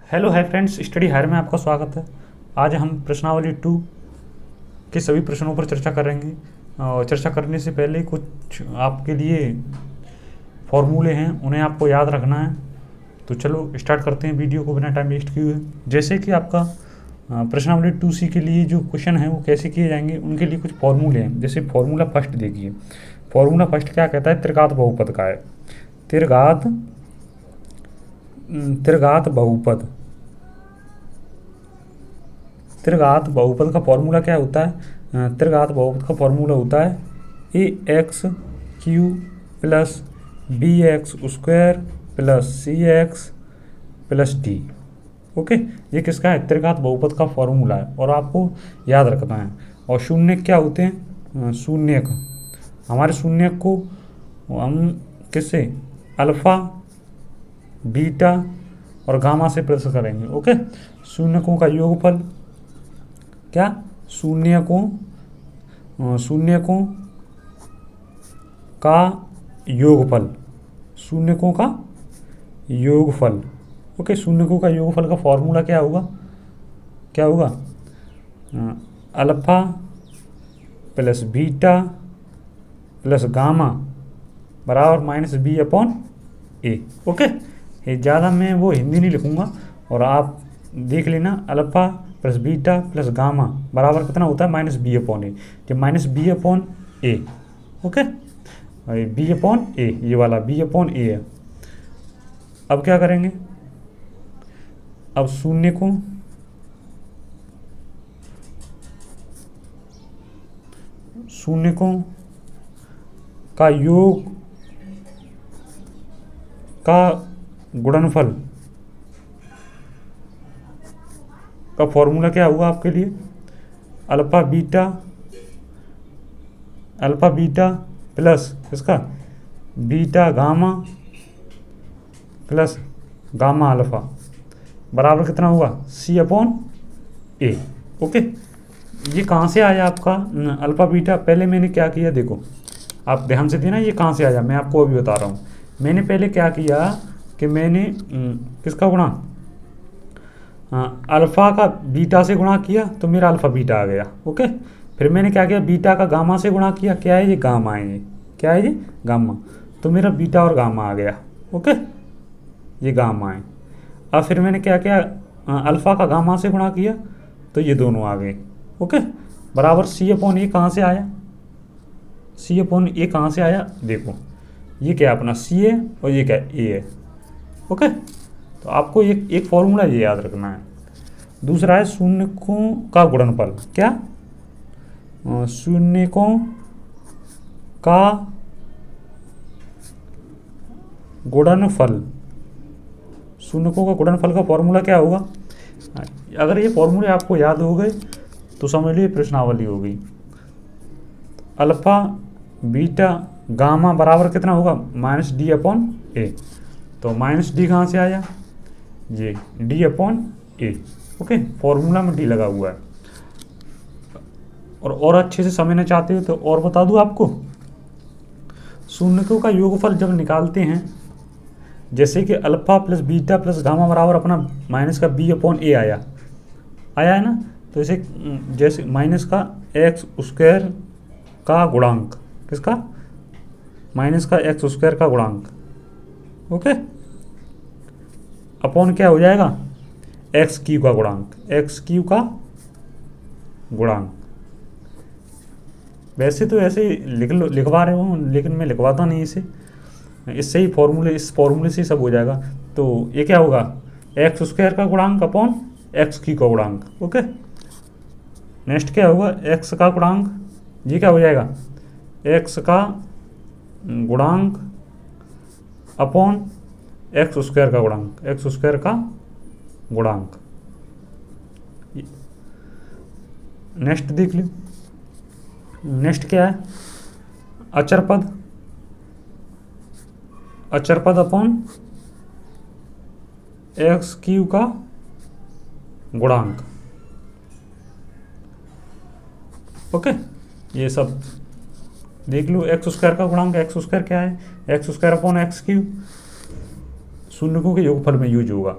Hello hi friends, study higher में आपका स्वागत है। आज हम प्रश्नावली 2 के सभी प्रश्नों पर चर्चा करेंगे। और चर्चा करने से पहले कुछ आपके लिए फॉर्मूले हैं, उन्हें आपको याद रखना है। तो चलो स्टार्ट करते हैं वीडियो को बिना टाइम वेस्ट किए हुए। जैसे कि आपका प्रश्नावली 2C के लिए जो क्वेश्चन है वो कैसे किए जाएंगे, उनके लिए कुछ फॉर्मूले हैं। जैसे फॉर्मूला फर्स्ट देखिए। फॉर्मूला फर्स्ट क्या कहता है? त्रिघात बहुपद का है। त्रिघात त्रिघात बहुपद त्रिघात बहुपद का फॉर्मूला क्या होता है? त्रिघात बहुपद का फॉर्मूला होता है ax³ plus bx² plus cx+d। Okay, ये किसका है? त्रिघात बहुपद का फॉर्मूला है और आपको याद रखना है। और शून्य क्या होते हैं? शून्यक। हमारे शून्यक को हम किससे? अल्फा, बीटा और गामा से प्रदर्शित करेंगे। ओके, शून्यकों का योगफल क्या? शून्यकों का योगफल। शून्यकों का योगफल। ओके, शून्यकों का योगफल का फॉर्मूला क्या होगा? Alpha plus beta plus gamma बराबर -b/a। ओके, ये ज़्यादा मैं वो हिंदी नहीं लिखूँगा और आप देख लेना। Alpha plus beta plus gamma बराबर कितना होता है? -b/a। जब -b/a। ओके, b/a, ये वाला b/a है। अब क्या करेंगे? अब शून्यकों का योग का गुणनफल का फॉर्मूला क्या होगा आपके लिए? अल्फा बीटा प्लस इसका beta gamma plus gamma alpha बराबर कितना होगा? c/a। ओके, ये कहाँ से आया आपका अल्फा बीटा? पहले मैंने क्या किया देखो, आप ध्यान से देना। ये कहाँ से आया मैं आपको अभी बता रहा हूँ। मैंने पहले क्या किया कि मैंने किसका गुणा? अल्फ़ा का बीटा से गुणा किया तो मेरा अल्फ़ा बीटा आ गया। ओके, फिर मैंने क्या किया? बीटा का गामा से गुणा किया। क्या है ये? गामा है। ये क्या है? ये गामा। तो मेरा बीटा और गामा आ गया। ओके, ये गामा है। अब फिर मैंने क्या किया? अल्फ़ा का गामा से गुणा किया तो ये दोनों आ गए। ओके, बराबर c/a कहाँ से आया? c/a कहाँ से आया? देखो, ये क्या अपना c है और ये क्या a है। ओके, तो आपको एक फॉर्मूला ये याद रखना है। दूसरा है शून्यकों का गुणनफल। क्या? शून्यकों का गुणनफल। शून्यकों का गुणनफल का फॉर्मूला क्या होगा? अगर ये फॉर्मूले आपको याद हो गए तो समझ लीजिए प्रश्नावली हो गई। अल्फा बीटा गामा बराबर कितना होगा? -d/a। तो -d कहाँ से आया? ये d/a। ओके, फॉर्मूला में d लगा हुआ है। और अच्छे से समझना चाहते हो तो और बता दूं आपको। शून्यकों का योगफल जब निकालते हैं, जैसे कि alpha plus beta plus gamma बराबर अपना -b/a आया है ना। तो इसे जैसे माइनस का x² का गुणांक, किसका? माइनस का x² का गुणांक। ओके, अपॉन क्या हो जाएगा? x³ का गुणांक। x³ का गुणांक। वैसे तो ऐसे लिखवा रहे हो, लेकिन मैं लिखवाता नहीं इसे। इससे ही इस फॉर्मूले से ही सब हो जाएगा। तो ये क्या होगा? x² का गुणांक अपॉन x³ का गुणांक। ओके, नेक्स्ट क्या होगा? x का गुणांक। ये क्या हो जाएगा? x का गुणांक अपॉन x² का गुणांक। x² का गुणांक। नेक्स्ट देख लो। नेक्स्ट क्या है? अचर पद अपॉन x³ का गुणांक। ओके, ये सब देख लो। x² का गुणांक, x² क्या है? x² upon x³। शून्यकों के योगफल में यूज होगा।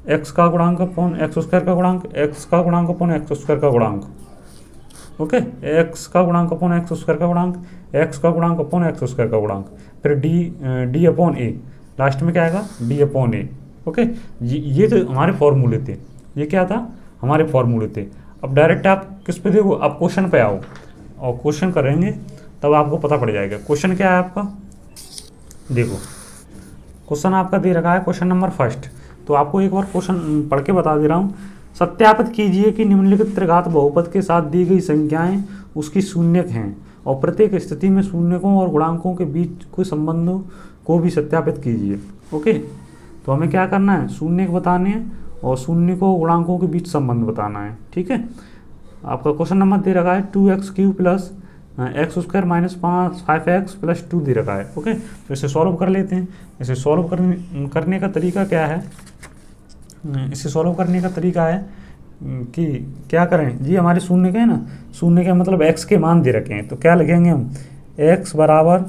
एक्स का गुणांक अपॉन एक्स स्क्वायर का गुणांक, एक्स का गुणांक अपॉन एक्स स्क्वायर का गुणांक, ओके, एक्स का गुणांक अपॉन एक्स स्क्वायर का गुणांक, एक्स का गुणांक अपॉन एक्स स्क्वायर का गुणांक, फिर डी अपॉन ए, लास्ट में क्या आएगा डी अपॉन ए, ओके। ये तो हमारे फॉर्मूले थे, ये क्या था हमारे फॉर्मूले थे। अब डायरेक्ट आप किस पे देखो, आप क्वेश्चन पे आओ और क्वेश्चन करेंगे तब आपको पता पड़ जाएगा। क्वेश्चन क्या है आपका, देखो क्वेश्चन आपका दे रखा है क्वेश्चन नंबर फर्स्ट, तो आपको एक बार क्वेश्चन पढ़ के बता दे रहा हूँ। सत्यापित कीजिए कि निम्नलिखित त्रिघात बहुपद के साथ दी गई संख्याएं उसकी शून्यक हैं और प्रत्येक स्थिति में शून्यकों और गुणांकों के बीच के संबंधों को भी सत्यापित कीजिए, ओके। तो हमें क्या करना है, शून्यक बताने हैं और शून्यकों और गुणांकों के बीच संबंध बताना है, ठीक है। आपका क्वेश्चन नंबर दे रखा है 2x³ plus x square minus 5x plus 2 दे रखा है, ओके। तो इसे सॉल्व कर लेते हैं। इसे सॉल्व करने का तरीका क्या है, इसे सॉल्व करने का तरीका है कि क्या करें जी, हमारे शून्य के है ना, शून्य के मतलब x के मान दे रखे हैं, तो क्या लिखेंगे हम, x बराबर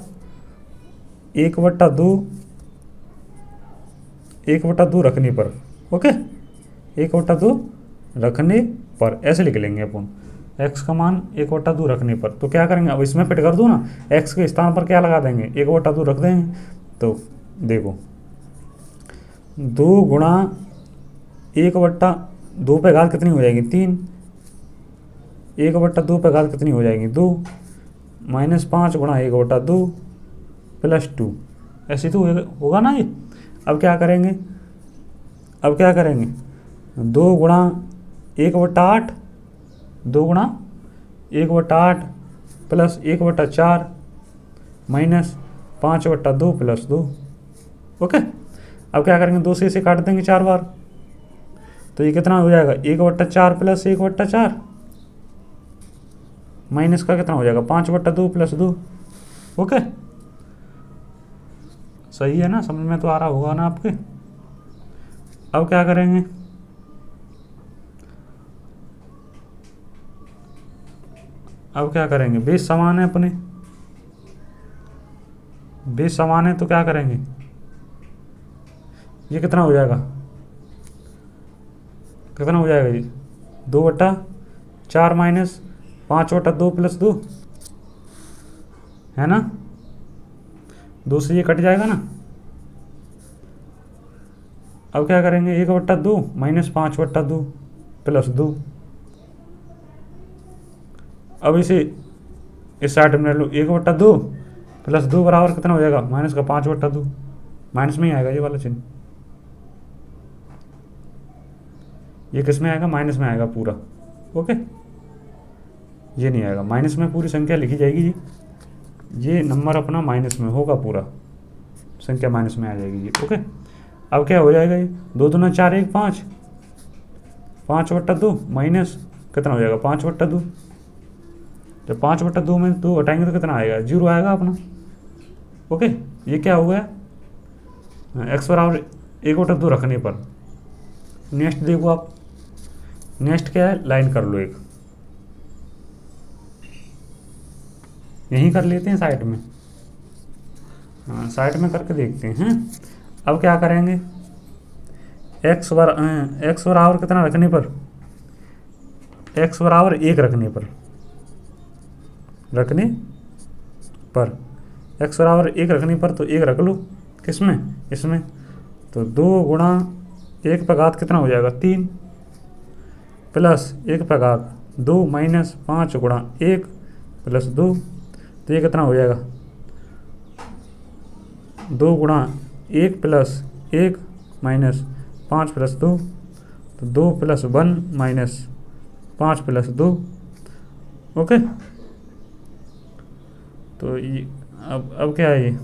1/2 रखने पर, ओके, 1/2 रखने पर ऐसे लिख लेंगे अपन, x का मान 1/2 रखने पर। तो क्या करेंगे, अब इसमें फिट कर दो ना, x के स्थान पर क्या लगा देंगे, 1/2 रख देंगे। तो देखो 2 गुणा 1/2 पे घात कितनी हो जाएगी 3, 1/2 पे घात कितनी हो जाएगी 2, माइनस 5 गुणा 1/2 प्लस 2, ऐसे तो होगा ना ये। अब क्या करेंगे, 2 गुणा 1/8, 2 गुणा 1/8 प्लस 1/4 माइनस 5/2 प्लस 2, ओके। अब क्या करेंगे, 2 से इसे काट देंगे 4 बार, तो ये कितना हो जाएगा 1/4 प्लस 1/4 माइनस का कितना हो जाएगा 5/2 प्लस 2, ओके। सही है ना, समझ में तो आ रहा होगा ना आपके। अब क्या करेंगे, बेस समान है अपने, बेस समान है तो क्या करेंगे, ये कितना हो जाएगा ये 2/4 माइनस 5/2 प्लस 2 है ना, 2 से ये कट जाएगा ना। अब क्या करेंगे, 1/2 माइनस 5/2 प्लस 2। अब इसे इस साइड में लो, 1/2 प्लस 2 बराबर कितना हो जाएगा, माइनस का 5/2, माइनस में ही आएगा ये वाला चिन्ह, ये किस में आएगा, माइनस में आएगा पूरा, ओके। ये नहीं आएगा, माइनस में पूरी संख्या लिखी जाएगी जी, ये नंबर अपना माइनस में होगा, पूरा संख्या माइनस में आ जाएगी जी, ओके। अब क्या हो जाएगा, ये 2 दूना 4 1 5, 5/2 माइनस कितना हो जाएगा 5/2, जब 5/2 में 2 हटाएंगे तो कितना आएगा 0 आएगा अपना, ओके। ये क्या हो गया, x बराबर 1/2 रखने पर। नेक्स्ट देखो आप, नेक्स्ट क्या है, लाइन कर लो एक, यहीं कर लेते हैं साइड में, हाँ साइड में करके देखते हैं। अब क्या करेंगे, x बराबर कितना रखने पर, x बराबर 1 रखने पर, x बराबर 1 रखने पर तो 1 रख लो, किसमें, इसमें। तो 2 गुणा 1 पे घात कितना हो जाएगा 3 प्लस 1 पे घात 2 माइनस 5 गुणा 1 प्लस 2, तो ये कितना हो जाएगा 2 गुणा 1 प्लस 1 माइनस 5 प्लस 2, तो 2 प्लस 1 माइनस 5 प्लस 2, ओके। तो ये अब क्या है,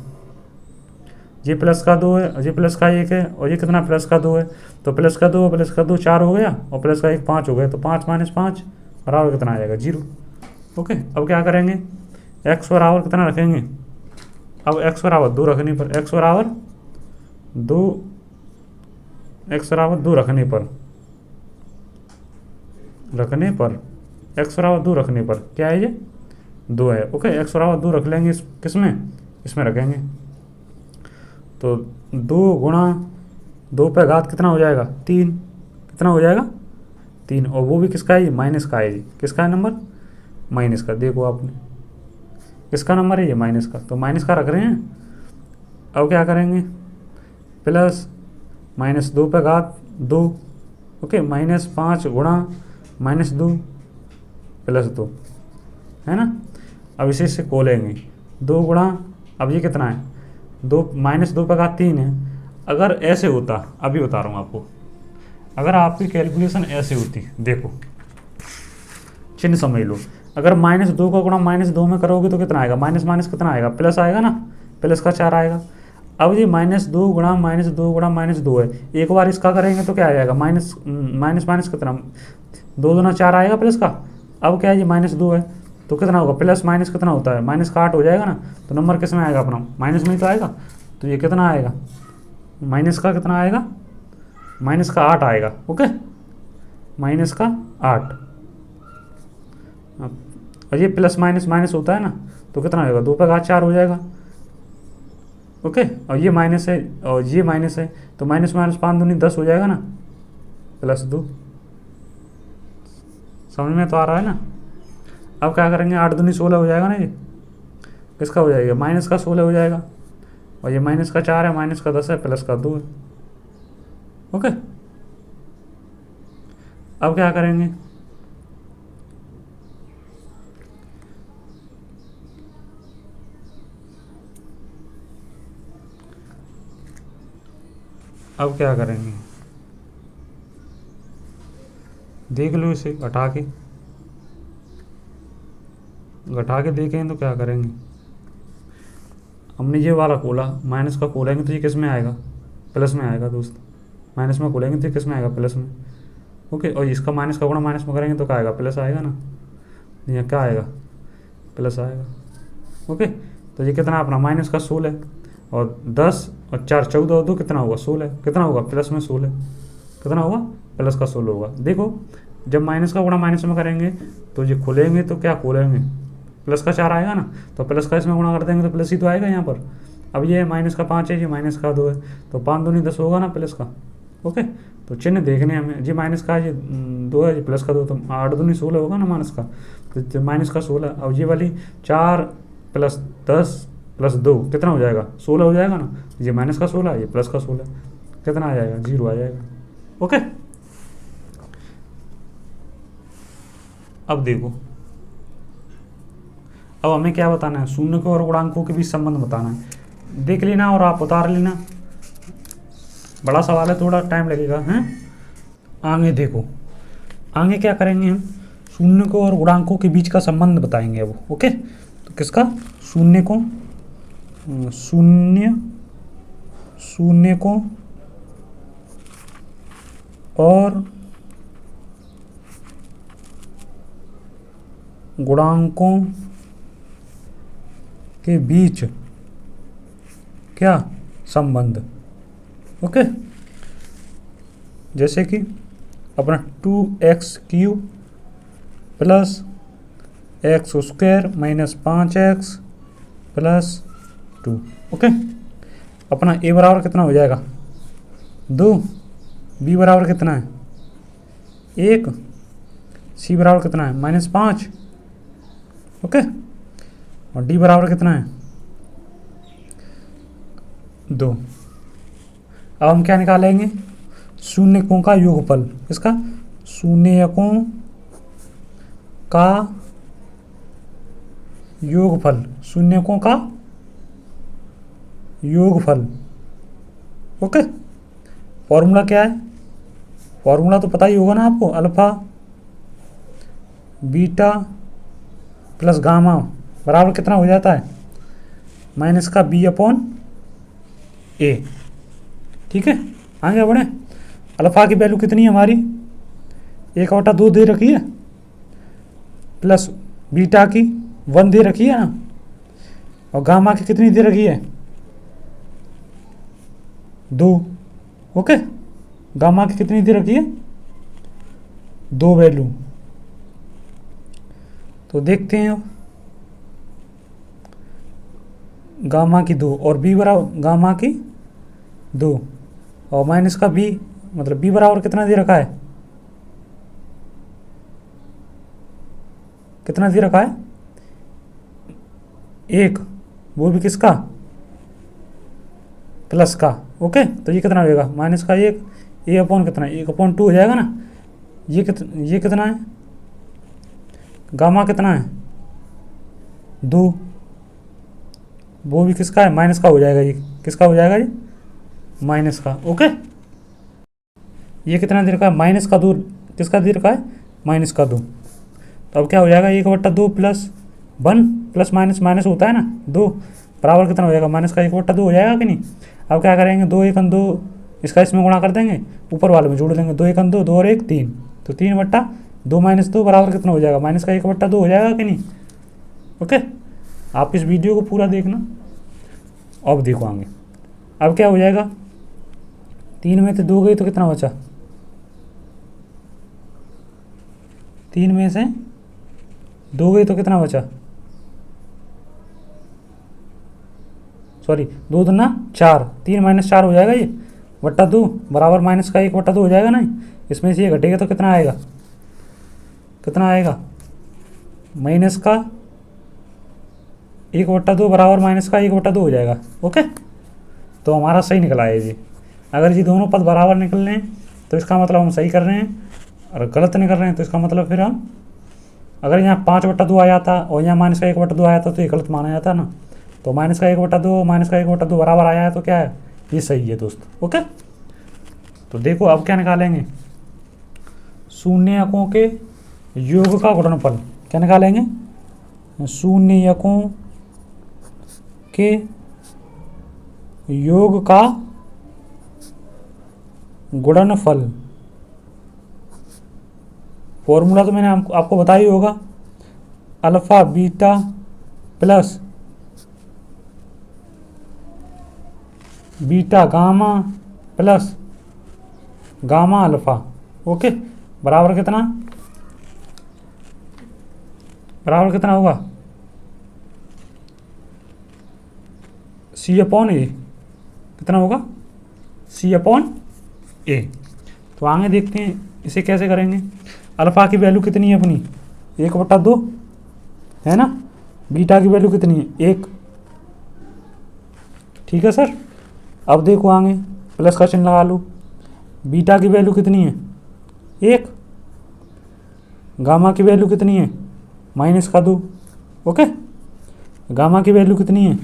ये प्लस का 2 है, ये प्लस का 1 है, और ये कितना प्लस का 2 है, तो प्लस का 2 प्लस का 2 4 हो गया, और प्लस का 1 5 हो गया, तो 5 माइनस 5 बराबर कितना आ जाएगा 0, ओके। अब क्या करेंगे, x बराबर कितना रखेंगे, अब x बराबर 2 रखने पर, x बराबर 2 रखने पर x बराबर 2 रखने पर क्या है, ये 2 है, ओके। x बराबर 2 रख लेंगे, किसमें, इसमें रखेंगे। तो 2 गुणा 2 पे घात कितना हो जाएगा 3, कितना हो जाएगा 3, और वो भी किसका है, ये माइनस का है। ये किसका है नंबर, माइनस का। देखो आपने किसका नंबर है, ये माइनस का, तो माइनस का रख रहे हैं। अब क्या करेंगे, प्लस माइनस 2 पे घात 2, ओके, -5 गुणा -2 प्लस 2, है ना। अब इसे इससे खोलेंगे, 2 गुणा, अब ये कितना है 2, -2 पे घात 3 है। अगर ऐसे होता, अभी बता रहा हूँ आपको, अगर आपकी कैलकुलेशन ऐसे होती, देखो चिन्ह समझ लो, अगर -2 का गुणा -2 में करोगे तो कितना आएगा, माइनस माइनस कितना आएगा, प्लस आएगा ना, प्लस का 4 आएगा। अब ये -2 गुणा -2 गुणा -2 है, एक बार इसका करेंगे तो क्या आ जाएगा, माइनस माइनस कितना, 2 दूना 4 आएगा प्लस का। अब क्या है, ये -2 है तो कितना होगा, प्लस माइनस कितना होता है, माइनस का 8 हो जाएगा ना, तो नंबर किस में आएगा अपना, माइनस में ही तो आएगा। तो ये कितना आएगा, माइनस का कितना आएगा, माइनस का 8 आएगा, ओके, माइनस का 8। और ये प्लस माइनस माइनस होता है ना, तो कितना होगा, 2 पे घात 4 हो जाएगा, ओके। और ये माइनस है और ये माइनस है, तो माइनस माइनस 5 दूनी 10 हो जाएगा ना, +2। समझ में तो आ रहा है ना। अब क्या करेंगे, 8 दूनी 16 हो जाएगा ना, ये किसका हो जाएगा, माइनस का 16 हो जाएगा, और ये माइनस का 4 है, माइनस का 10 है, प्लस का 2 है, ओके। अब क्या करेंगे, अब क्या करेंगे, देख लो इसे घटा के देखें तो क्या करेंगे। हमने ये वाला खोला, माइनस का खोलेंगे तो ये किस में आएगा, प्लस में आएगा दोस्त। माइनस में खोलेंगे तो ये किस में आएगा, प्लस में, ओके। और इसका माइनस का गुणा माइनस में करेंगे तो क्या आएगा, प्लस आएगा ना, ये क्या आएगा, प्लस आएगा, ओके। तो ये कितना अपना माइनस का 16, और 10 और 4 14 और 2 कितना होगा 16, कितना होगा प्लस में 16, कितना होगा प्लस का 16 होगा। देखो जब माइनस का गुणा माइनस में करेंगे तो ये खोलेंगे तो क्या खोलेंगे, प्लस का 4 आएगा ना, तो प्लस का इसमें गुणा कर देंगे तो प्लस ही तो आएगा यहाँ पर। अब ये माइनस का 5 है, ये माइनस का 2 है, तो 5 दूनी 10 होगा ना प्लस का, ओके। तो चिन्ह देखने हमें, जी माइनस का ये 2 है, ये प्लस का 2, तो 8 दूनी 16 होगा ना माइनस का, तो माइनस का 16। और ये वाली 4 + 10 + 2 कितना हो जाएगा, 16 हो जाएगा ना। ये माइनस का 16, ये प्लस का 16, कितना आ जाएगा, 0 आ जाएगा, ओके। अब देखो, अब हमें क्या बताना है, शून्य को और गुणांकों के बीच संबंध बताना है। देख लेना और आप उतार लेना, बड़ा सवाल है, थोड़ा टाइम लगेगा, हैं। आगे देखो, आगे क्या करेंगे हम, शून्य को और गुणांकों के बीच का संबंध बताएंगे अब, ओके। तो किसका, शून्य को और गुणांकों के बीच क्या संबंध, ओके। जैसे कि अपना 2x³ + x² - 5x + 2, ओके। अपना a बराबर कितना हो जाएगा 2, b बराबर कितना है 1, c बराबर कितना है -5, ओके। और d बराबर कितना है 2। अब हम क्या निकालेंगे, शून्यकों का योगफल, इसका शून्यकों का योगफल, शून्यकों का योगफल, ओके। फॉर्मूला क्या है, फॉर्मूला तो पता ही होगा ना आपको, अल्फा बीटा प्लस गामा बराबर कितना हो जाता है, माइनस का b/a, ठीक है। आगे बढ़े, अल्फा की वैल्यू कितनी है हमारी 1/2 दे रखी है, प्लस बीटा की 1 दे रखी है ना, और गामा की कितनी दे रखी है 2, ओके। गामा की कितनी दे रखी है 2 वैल्यू। तो देखते हैं गामा की 2 और b बराबर गामा की 2 और माइनस का बी, मतलब बी बराबर कितना दे रखा है, कितना दे रखा है, 1, वो भी किसका, प्लस का। ओके, तो ये कितना होगा, माइनस का 1, ए अपॉन कितना, 1/2 हो जाएगा ना। ये कितना है, गामा कितना है, 2, वो भी किसका है, माइनस का हो जाएगा। ये किसका हो जाएगा, ये माइनस का। ओके, ये कितना दे रखा है, माइनस का 2, किसका दे रखा है, माइनस का 2। तो अब क्या हो जाएगा, 1/2 प्लस 1 प्लस माइनस माइनस होता है ना 2, बराबर कितना हो जाएगा, माइनस का 1/2 हो जाएगा कि नहीं। अब क्या करेंगे, 2 1 2, इसका इसमें गुणा कर देंगे, ऊपर वाले में जोड़ देंगे, 2 1 2, 2 और 1 3, तो 3/2 माइनस 2 बराबर कितना हो जाएगा, माइनस का 1/2 हो जाएगा कि नहीं। ओके, आप इस वीडियो को पूरा देखना। अब देखो आगे, अब क्या हो जाएगा, 3 में से 2 गई तो कितना बचा, 3 में से 2 गई तो कितना बचा, सॉरी 2 दूना 4, 3 माइनस 4 हो जाएगा ये, बट्टा 2 बराबर माइनस का 1/2 हो जाएगा ना। इसमें से ये घटेगा तो कितना आएगा, कितना आएगा, माइनस का 1/2 बराबर माइनस का 1/2 हो जाएगा। ओके, तो हमारा सही निकला है जी। अगर ये दोनों पद बराबर निकल रहे हैं तो इसका मतलब हम सही कर रहे हैं, और गलत निकल रहे हैं तो इसका मतलब फिर हम, अगर यहाँ 5/2 आ जाता और यहाँ माइनस का 1/2 आया था तो ये गलत माना जाता ना। तो माइनस का 1/2 बराबर आया है तो क्या है, ये सही है दोस्त। ओके, तो देखो अब क्या निकालेंगे, शून्यकों के योग का गुणनफल। क्या निकालेंगे, शून्यकों के योग का गुणनफल। फॉर्मूला तो मैंने आपको बताया ही होगा, alpha beta plus beta gamma plus gamma alpha. Okay, बराबर कितना, बराबर कितना होगा, C/A। कितना होगा, C/A। तो आगे देखते हैं इसे कैसे करेंगे। अल्फा की वैल्यू कितनी है अपनी, 1/2 है ना। बीटा की वैल्यू कितनी है, 1। ठीक है सर, अब देखो आगे प्लस का चिन्ह लगा लो। बीटा की वैल्यू कितनी है, 1। गामा की वैल्यू कितनी है, माइनस का 2। ओके, गामा की वैल्यू कितनी है,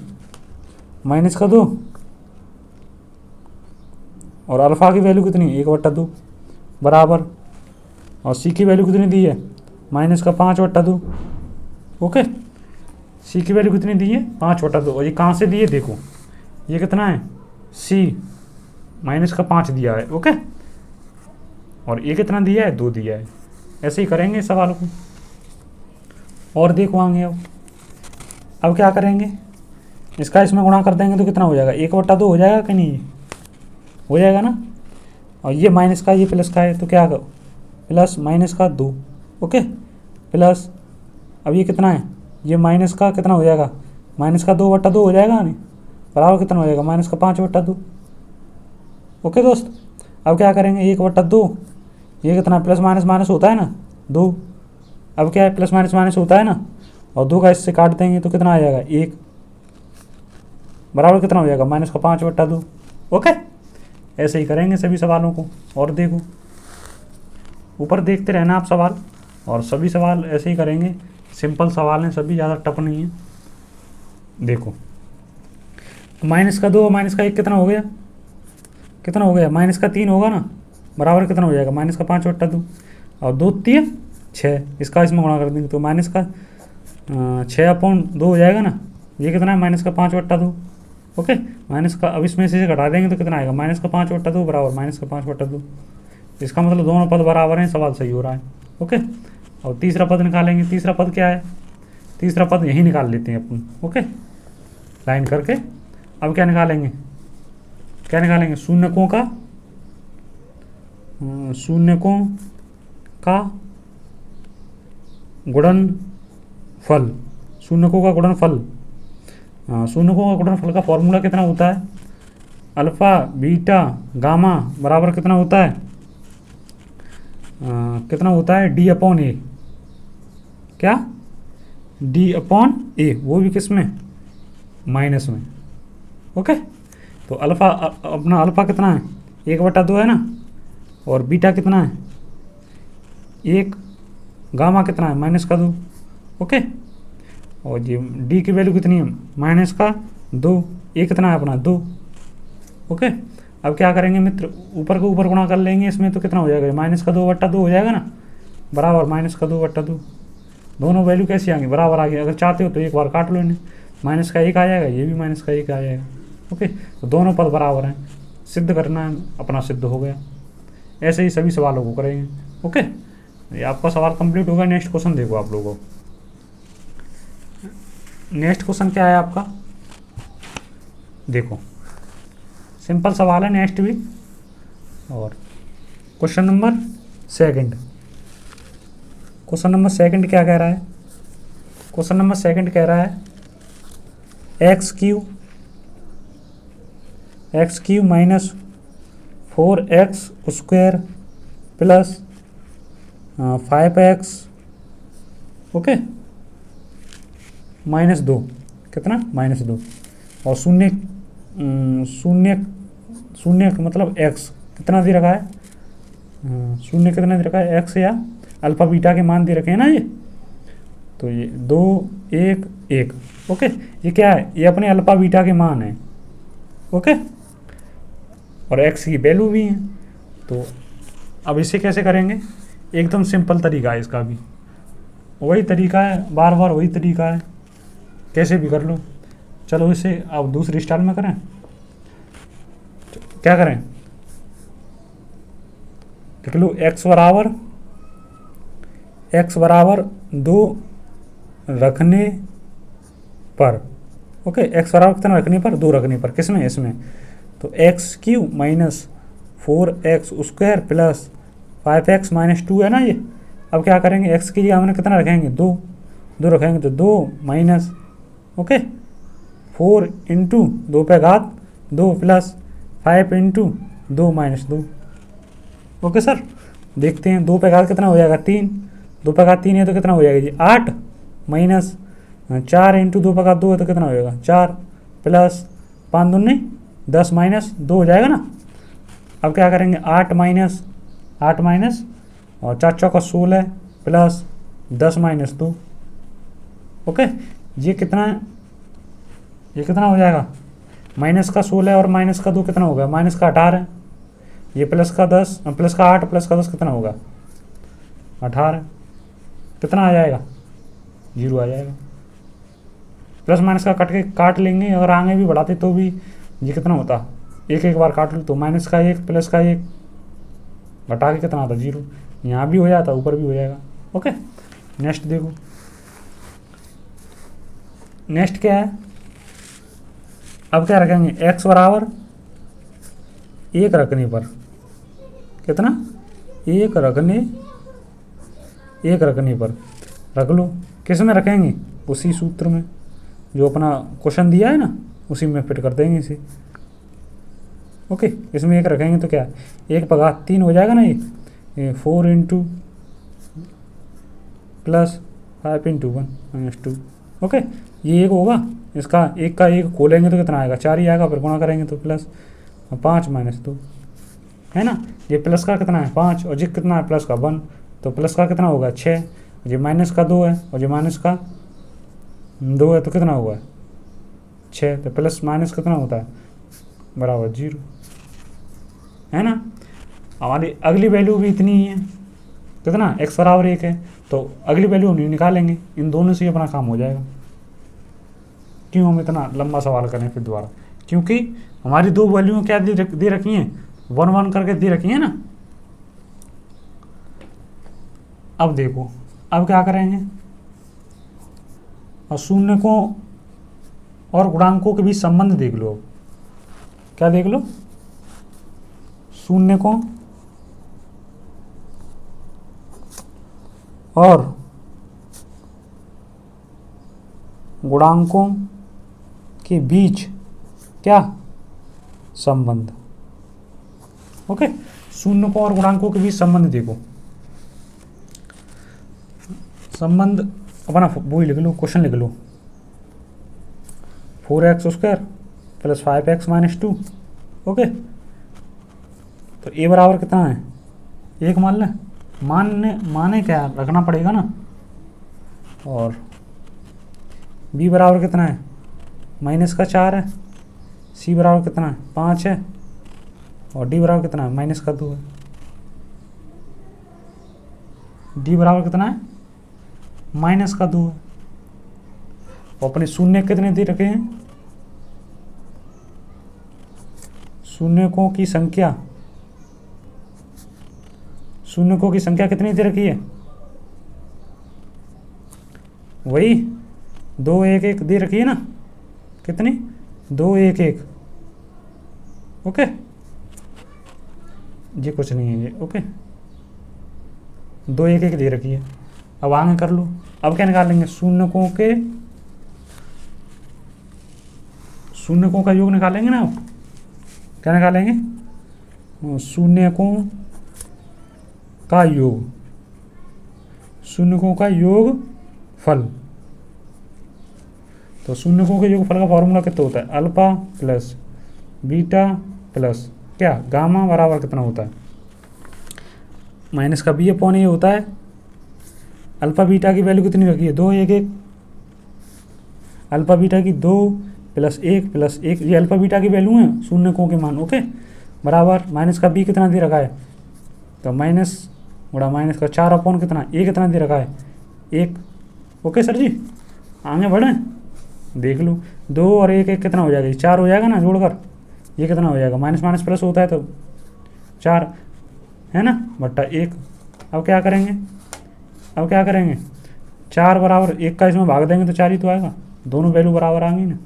माइनस का 2, और अल्फा की वैल्यू कितनी है, 1/2 बराबर, और सी की वैल्यू कितनी दी है, माइनस का 5/2। ओके, सी की वैल्यू कितनी दी है, 5/2। और ये कहाँ से दी है, देखो ये कितना है, सी माइनस का 5 दिया है। ओके, और ये कितना दिया है, 2 दिया है। ऐसे ही करेंगे इस सवाल को। और देखो आगे, अब क्या करेंगे, इसका इसमें गुणा कर देंगे तो कितना हो जाएगा, 1/2 हो जाएगा कि नहीं, हो जाएगा ना। और ये माइनस का, ये प्लस का है तो क्या करो, प्लस माइनस का 2। ओके, प्लस, अब ये कितना है, ये माइनस का कितना हो जाएगा, माइनस का 2/2 हो जाएगा नहीं, बराबर कितना हो जाएगा, माइनस का 5/2। ओके दोस्त, अब क्या करेंगे, 1/2, ये कितना, प्लस माइनस माइनस होता है ना 2। अब क्या है, प्लस माइनस माइनस होता है ना, और 2 का इससे काट देंगे तो कितना आ जाएगा, 1, बराबर कितना हो जाएगा, माइनस का 5/2। ओके, ऐसे ही करेंगे सभी सवालों को। और देखो ऊपर देखते रहना आप सवाल, और सभी सवाल ऐसे ही करेंगे, सिंपल सवाल हैं सभी, ज़्यादा टफ नहीं है। देखो माइनस का 2 और माइनस का 1 कितना हो गया, कितना हो गया, माइनस का 3 होगा ना, बराबर कितना हो जाएगा, माइनस का 5/2, और 2 3 6, इसका इसमें गुणा कर देंगे तो माइनस का 6/2 हो जाएगा ना। ये कितना है, माइनस का 5/2। ओके, माइनस का, अब इसमें से घटा देंगे तो कितना आएगा, माइनस का 5/2 बराबर माइनस का 5/2। इसका मतलब दोनों पद बराबर हैं, सवाल सही हो रहा है। ओके, और तीसरा पद निकालेंगे। तीसरा पद क्या है, तीसरा पद यही निकाल लेते हैं अपन। ओके, लाइन करके अब क्या निकालेंगे, क्या निकालेंगे, शून्यकों का गुणनफल। शून्यकों का गुणनफल, शून्यकों का गुणनफल का फॉर्मूला कितना होता है, अल्फ़ा बीटा गामा बराबर कितना होता है, कितना होता है, डी अपॉन ए, क्या, डी अपॉन ए, वो भी किस में, माइनस में। ओके, तो अल्फ़ा अपना अल्फ़ा कितना है, 1/2 है ना, और बीटा कितना है 1, गामा कितना है -2। ओके, और ये डी की वैल्यू कितनी है, -2, ए कितना है अपना 2। ओके, अब क्या करेंगे मित्र, ऊपर को ऊपर गुणा कर लेंगे इसमें, तो कितना हो जाएगा, -2/2 हो जाएगा ना, बराबर -2/2। दोनों वैल्यू कैसी आएंगी, बराबर आ गई। अगर चाहते हो तो एक बार काट लो इन्हें, -1 आ जाएगा, ये भी -1 आ जाएगा। ओके, तो दोनों पद बराबर हैं, सिद्ध करना है, अपना सिद्ध हो गया। ऐसे ही सभी सवालों को करेंगे। ओके, ये आपका सवाल कंप्लीट होगा। नेक्स्ट क्वेश्चन देखो आप लोगों को। नेक्स्ट क्वेश्चन क्या है आपका, देखो सिंपल सवाल है नेक्स्ट भी। और question number second, question number second क्या कह रहा है, क्वेश्चन नंबर सेकंड कह रहा है x³ -4x² plus 5x, okay, -2, कितना, -2, और शून्य मतलब x कितना दे रखा है, शून्य कितना दे रखा है, x या अल्फ़ा बीटा के मान दे रखे हैं ना ये, तो ये 2 1 1। ओके, ये क्या है, ये अपने अल्फ़ा बीटा के मान है। ओके, और x की वैल्यू भी है। तो अब इसे कैसे करेंगे, एकदम सिंपल तरीका है इसका भी, वही तरीका है, बार बार वही तरीका है, कैसे भी कर लो। चलो इसे अब दूसरी स्टाइल में करें। क्या करें, देख लो, x बराबर 2 रखने पर, ओके, x बराबर कितना रखने पर, 2 रखने पर, किसमें, इसमें, तो x³ -4x² प्लस 5x -2 है ना ये। अब क्या करेंगे, x के लिए हमने कितना रखेंगे, 2 रखेंगे, तो 2 माइनस, ओके, 4 इंटू 2 पे घात 2 प्लस 5 इंटू 2 -2। ओके सर, देखते हैं 2 पे घात कितना हो जाएगा, 3, 2 पे घात 3 है तो कितना हो जाएगा जी, 8 माइनस 4 इंटू 2 पे घात 2 है तो कितना हो जाएगा, 4 प्लस 5 दूनी 10 -2 हो जाएगा ना। अब क्या करेंगे, 8 माइनस और 4 चौका 16 प्लस 10 -2। ओके, ये कितना है, ये कितना हो जाएगा, माइनस का 16 और माइनस का 2 कितना होगा, माइनस का 18, ये प्लस का 10, प्लस का 8 प्लस का 10 कितना होगा, 18, कितना आ जाएगा, 0 आ जाएगा। प्लस माइनस का काट लेंगे, अगर आगे भी बढ़ाते तो भी ये कितना होता, एक बार काट लो तो माइनस का 1 प्लस का 1 घटा के कितना आता, 0, यहाँ भी हो जाता, ऊपर भी हो जाएगा। ओके, नेक्स्ट देखो, नेक्स्ट क्या है, अब क्या रखेंगे, x बराबर 1 रखने पर, कितना, 1 रखने पर रख लो, किस में रखेंगे, उसी सूत्र में जो अपना क्वेश्चन दिया है ना, उसी में फिट कर देंगे इसे। ओके, इसमें 1 रखेंगे तो क्या, 1 पर घात 3 हो जाएगा ना, ये 4 इंटू प्लस 5 इंटू 1 -2। ओके, ये 1 होगा, इसका 1 का 1 खोलेंगे तो कितना आएगा, 4 ही आएगा, फिर गुणा करेंगे तो प्लस 5 -2 है ना। ये प्लस का कितना है 5 और ये कितना है प्लस का 1, तो प्लस का कितना होगा 6, ये माइनस का 2 है और ये माइनस का 2 है तो कितना होगा 6, तो प्लस माइनस कितना होता है बराबर 0, है ना। हमारी अगली वैल्यू भी इतनी ही है, कितना, x बराबर 1 है, तो अगली वैल्यू नहीं निकालेंगे, इन दोनों से ही अपना काम हो जाएगा। क्यों हम इतना लंबा सवाल करें फिर दोबारा, क्योंकि हमारी 2 वैल्यू क्या दे रखी हैं, 1 1 करके दे रखी है ना। अब देखो, अब क्या करेंगे, और शून्यकों और गुणांकों के बीच संबंध देख लो। क्या देख लो, शून्यकों और गुणांकों के बीच क्या संबंध। ओके, शून्यकों और गुणांकों के बीच संबंध देखो। संबंध अपना वो ही लिख लो, क्वेश्चन लिख लो। 4x² + 5x - 2। ओके, तो a बराबर कितना है, 1 मान लें। माने क्या रखना पड़ेगा ना। और b बराबर कितना है, -4 है। c बराबर कितना है, 5 है। और d बराबर कितना है, -2 है। d बराबर कितना है, -2 है। और अपने शून्य कितने दे रखे हैं, शून्यकों की संख्या कितनी दे रखी है, वही 2 1 1 दे रखी है ना। कितनी, 2 1 1। ओके, ये कुछ नहीं है ये। ओके, 2 1 1 दे रखी है। अब आगे कर लो। अब क्या निकालेंगे, शून्यकों का योग निकालेंगे ना। क्या निकालेंगे, शून्यकों का योग फल। तो शून्यकों के योग फल का फॉर्मूला कितना होता है, अल्फा प्लस बीटा प्लस क्या, गामा बराबर कितना होता है, -b/a होता है। अल्फा बीटा की वैल्यू कितनी रखी है, 2 1 1। अल्फा बीटा की 2 + 1 + 1, ये अल्फा बीटा की वैल्यू है, शून्यकों के मान। ओके, बराबर -b कितना दे रखा है, तो -4 कितना, a कितना दे रखा है, 1। ओके सर जी, आगे बढ़ें, देख लो। 2 और 1 1 कितना हो जाएगा, 4 हो जाएगा ना जोड़कर। ये कितना हो जाएगा, माइनस प्लस होता है तो 4 है ना, बट्टा 1। अब क्या करेंगे, 4 बराबर 1 का इसमें भाग देंगे तो 4 ही तो आएगा। दोनों वैल्यू बराबर आएंगी ना,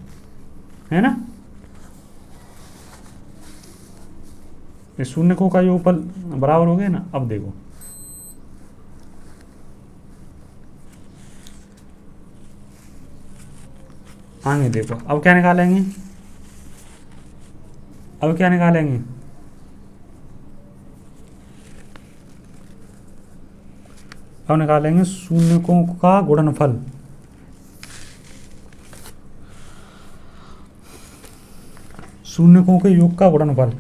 है ना। ये शून्यकों का योगफल बराबर हो गया ना। अब देखो, आगे देखो। अब क्या निकालेंगे, अब निकालेंगे शून्यकों का गुणनफल। शून्यकों के योग का गुणनफल।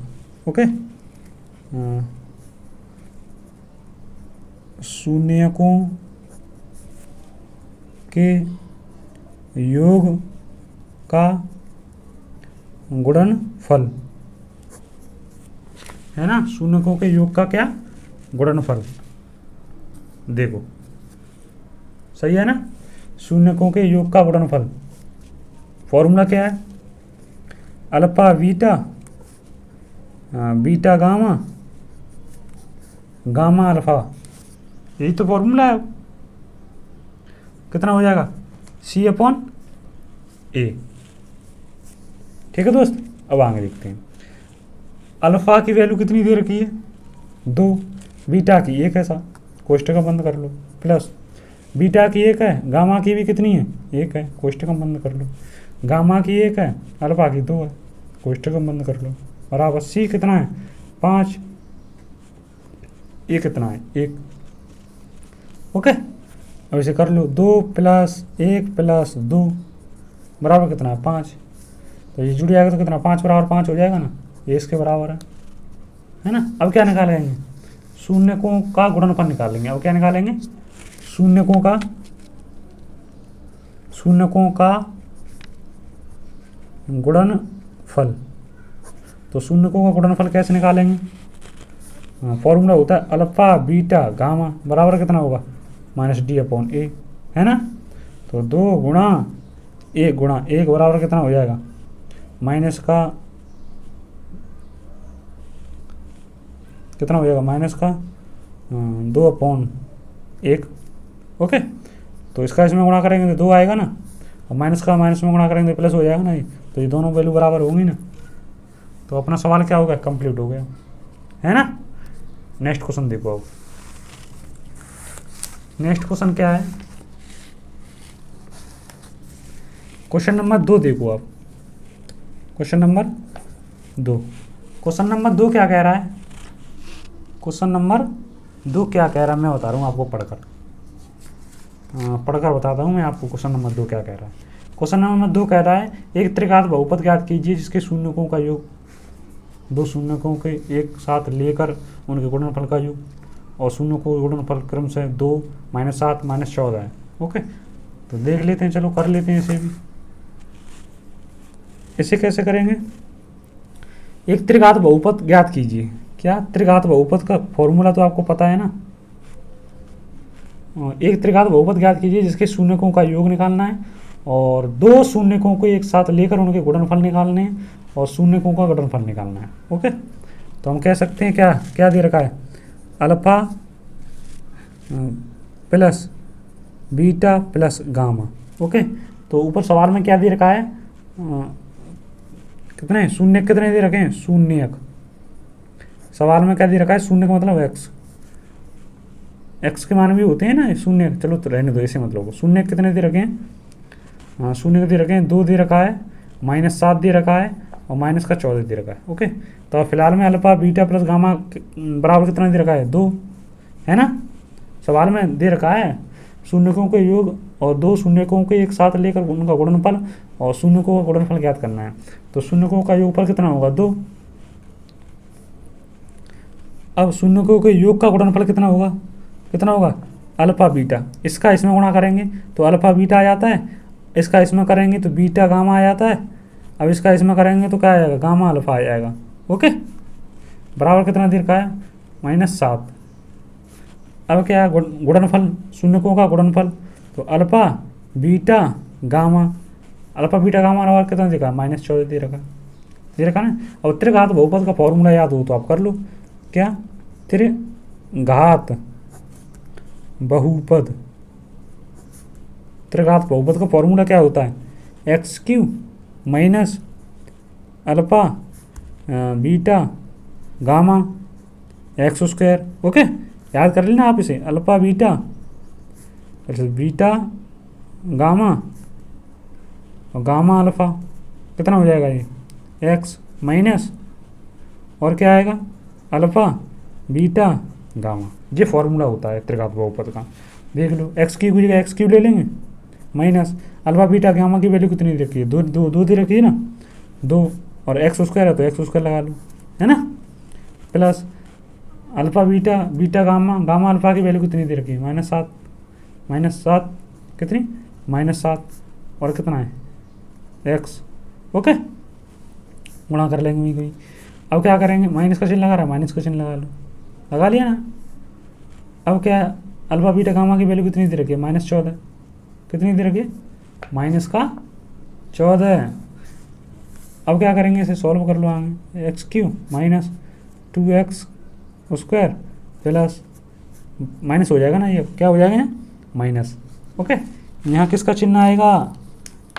ओके, शून्यकों के योग का गुणनफल, है ना। शून्यकों के योग का क्या, गुणनफल। देखो सही है ना, शून्यकों के योग का गुणनफल। फॉर्मूला क्या है, alpha beta beta gamma gamma alpha, यही तो फॉर्मूला है। कितना हो जाएगा, C/A। ठीक है दोस्त, अब आगे देखते हैं। अल्फा की वैल्यू कितनी दे रखी है, 2। बीटा की 1 है, कोष्टक बंद कर लो। प्लस बीटा की 1 है, गामा की भी कितनी है, 1 है, कोष्टक बंद कर लो। गामा की 1 है, अल्फा की 2 है, कोष्टक बंद कर लो। बराबर C कितना है, 5। A कितना है, 1। ओके, अब इसे कर लो, 2 + 1 + 2 बराबर कितना है, 5। तो ये जुड़ जाएगा तो कितना, 5 बराबर 5 हो जाएगा ना, ये इसके बराबर है ना। अब क्या निकालेंगे, शून्यकों का गुणनफल निकालेंगे। अब क्या निकालेंगे, शून्यकों का गुणनफल। तो शून्यकों का गुणनफल कैसे निकालेंगे, फॉर्मूला होता है अल्फा बीटा गामा बराबर कितना होगा, -D/A, है ना। तो 2 × 1 बराबर कितना हो जाएगा, माइनस का कितना हो जाएगा, -2/1। ओके, तो इसका इसमें गुणा करेंगे तो 2 आएगा ना, और माइनस का माइनस में गुणा करेंगे तो प्लस हो जाएगा ना। तो ये दोनों वैल्यू बराबर होंगी ना। तो अपना सवाल क्या हो गया, कंप्लीट हो गया, है ना। नेक्स्ट क्वेश्चन देखो। अब नेक्स्ट क्वेश्चन क्या है, क्वेश्चन नंबर 2 देखो आप। क्वेश्चन नंबर 2, क्वेश्चन नंबर 2 क्या कह रहा है? क्वेश्चन नंबर 2 क्या कह रहा है मैं बता रहा हूँ आपको पढ़कर बताता हूँ मैं आपको क्वेश्चन नंबर 2 क्या कह रहा है। क्वेश्चन नंबर 2 कह रहा है एक त्रिघात बहुपद ज्ञात कीजिए जिसके शून्यकों का योग, दो शून्यकों के एक साथ लेकर उनके गुणनफल का योग, और शून्यकों का गुणनफल क्रम से 2 -7 -14 है। ओके, तो देख लेते हैं, चलो कर लेते हैं इसे भी। इसे कैसे करेंगे? एक त्रिघात बहुपद ज्ञात कीजिए। क्या? त्रिघात बहुपद का फॉर्मूला तो आपको पता है ना। एक त्रिघात बहुपद ज्ञात कीजिए जिसके शून्यकों का योग निकालना है और दो शून्यकों को एक साथ लेकर उनके गुणनफल निकालने हैं और शून्यकों का गुणनफल निकालना है। ओके, तो हम कह सकते हैं क्या क्या दे रखा है? Alpha plus beta plus gamma. Okay, तो ऊपर सवाल में क्या दे रखा है? कितने शून्य कितने दे रखे हैं? शून्य। सवाल में क्या दे रखा है? शून्य का मतलब एक्स के मान भी होते हैं ना शून्य। चलो तो रहने दो, ऐसे मतलब शून्य कितने दे रखे हैं? हाँ, शून्य दे रखे हैं 2 दे रखा है, -7 दे रखा है और -14 दे रखा है। ओके, तो अब फिलहाल में अल्फा बीटा प्लस गामा बराबर कितना दे रखा है? 2 है ना। सवाल में दे रखा है शून्यकों के योग और दो शून्यकों के एक साथ लेकर उनका गुणनफल और शून्यकों का गुणनफल ज्ञात करना है। तो शून्यकों का योगफल कितना होगा? 2। अब शून्यकों के योग का गुणनफल कितना होगा? कितना होगा? Alpha beta. इसका इसमें गुणा करेंगे तो अल्फा बीटा आ जाता है, इसका इसमें करेंगे तो बीटा गामा आ जाता है, अब इसका इसमें करेंगे तो क्या आएगा? गामा अल्फा आ जाएगा। ओके, बराबर कितना दे रखा है? -7। अब क्या है? गुणनफल, शून्यकों का गुणनफल, तो alpha beta gamma, alpha beta gamma बराबर कितना देखा? -14 दे रखा ना। और त्रिघात बहुपद का फॉर्मूला याद हो तो आप कर लो। क्या? त्रिघात बहुपद, त्रिघात बहुपद का फॉर्मूला क्या होता है? x³ minus alpha beta gamma x²। Okay, याद कर लेना आप इसे। अल्फा बीटा बीटा गामा और गामा अल्फा कितना हो जाएगा? ये x माइनस और क्या आएगा? Alpha beta gamma. ये फॉर्मूला होता है त्रिघात बहुपद का। देख लो, x³ की जगह x³ ले लेंगे, माइनस अल्फा बीटा गामा की वैल्यू कितनी रखी है? 2 दे रखी है ना, 2 और x² है तो x² लगा लो, है ना, plus alpha beta beta gamma, gamma alpha की वैल्यू कितनी दे रखी है? -7 कितनी? -7 और कितना है? x। ओके, गुणा कर लेंगे कोई। अब क्या करेंगे? माइनस का चिन्ह लगा रहा है, माइनस का चिन्ह लगा लो, लगा लिया ना। अब क्या है? अल्फा बीटा गामा की वैल्यू कितनी दे रखी है? -14। कितनी दे रखी है? -14। अब क्या करेंगे? इसे सॉल्व कर लो आगे। x³ minus 2x² plus minus हो जाएगा ना, ये क्या हो जाएगा? माइनस। ओके, यहाँ किसका चिन्ह आएगा?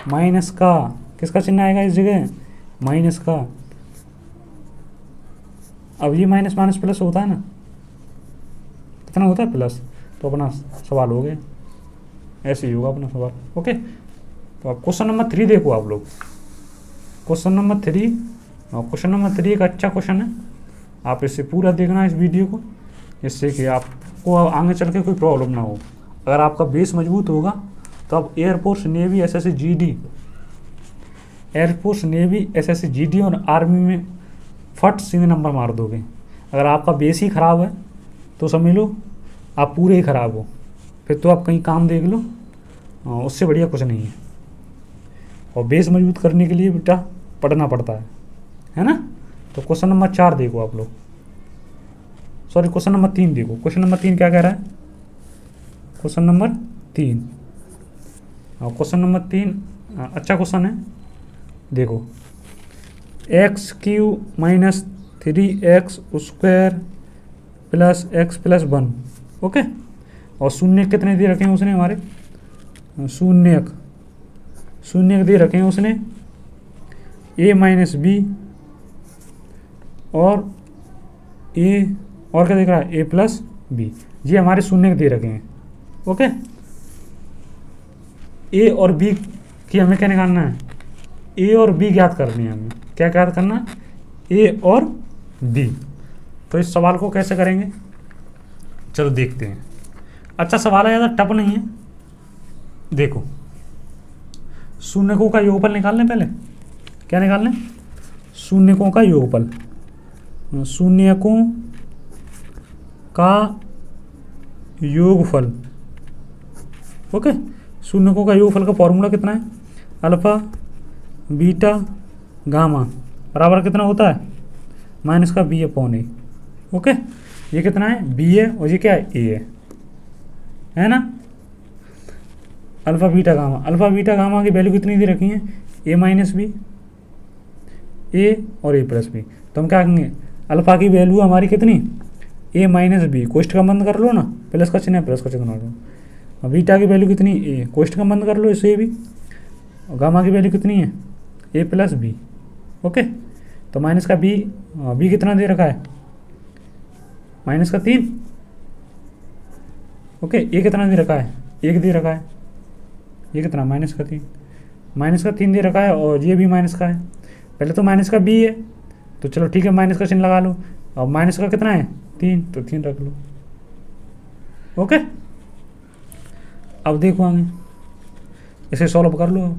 माइनस का। किसका चिन्ह आएगा इस जगह? माइनस का। अब ये माइनस माइनस प्लस होता है ना, कितना होता है? प्लस। तो अपना सवाल हो गया, ऐसे ही होगा अपना सवाल। ओके, तो अब क्वेश्चन नंबर 3 देखो आप लोग। क्वेश्चन नंबर 3, और क्वेश्चन नंबर 3 एक अच्छा क्वेश्चन है, आप इसे पूरा देखना इस वीडियो को, जिससे कि आपको आगे चल के कोई प्रॉब्लम ना हो। अगर आपका बेस मजबूत होगा तो आप air force navy SSC GD, air force navy SSC GD और आर्मी में फट सीधे नंबर मार दोगे। अगर आपका बेस ही ख़राब है तो समझ लो आप पूरे ही ख़राब हो, फिर तो आप कहीं काम देख लो, उससे बढ़िया कुछ नहीं है। और बेस मजबूत करने के लिए बेटा पढ़ना पड़ता है ना। तो क्वेश्चन नंबर 4 देखो आप लोग, सॉरी क्वेश्चन नंबर 3 देखो। क्वेश्चन नंबर 3 क्या कह रहा है? क्वेश्चन नंबर 3, क्वेश्चन नंबर 3 अच्छा क्वेश्चन है। देखो, x³ minus 3x² plus x plus 1। Okay, और शून्य कितने दे रखे हैं उसने? हमारे शून्य दे रखे हैं उसने a माइनस बी और a और क्या देख रहा है? a plus b. ये हमारे शून्य दे रखे हैं। ओके, a और b की हमें क्या निकालना है? a और b ज्ञात करनी है हमें। क्या ज्ञात करना? a और बी। तो इस सवाल को कैसे करेंगे, चलो देखते हैं। अच्छा सवाल है, ज़्यादा टफ नहीं है। देखो शून्यकों का योगफल निकाल लें पहले। क्या निकाल लें? शून्यकों का योगफल। शून्यकों का योगफल। ओके, शून्यकों का योगफल का फॉर्मूला कितना है? अल्फा बीटा गामा बराबर कितना होता है? माइनस का बी अपॉन ए। ओके, ये कितना है? बी है और ये क्या है? ए है ना। Alpha beta gamma, alpha beta gamma की वैल्यू कितनी दे रखी है? ए माइनस बी, ए और ए प्लस बी। तो हम क्या कहेंगे? अल्फा की वैल्यू हमारी कितनी? ए माइनस बी, कोष्ट का बंद कर लो ना, प्लस का चिन्ह है, प्लस का चिन्ह मार दो। बीटा की वैल्यू कितनी? ए, कोष्ट का बंद कर लो इसे भी। और गामा की वैल्यू कितनी है? ए प्लस बी। ओके, तो माइनस का बी, बी कितना दे रखा है? माइनस का 3। ओके, ए कितना दे रखा है? 1 दे रखा है। ये कितना? माइनस का 3। माइनस का 3 दे रखा है और ये भी माइनस का है। पहले तो माइनस का बी है, तो चलो ठीक है, माइनस का चिन्ह लगा लो। और माइनस का कितना है? 3, तो 3 रख लो। ओके, अब देखो आगे, इसे सॉल्व कर लो।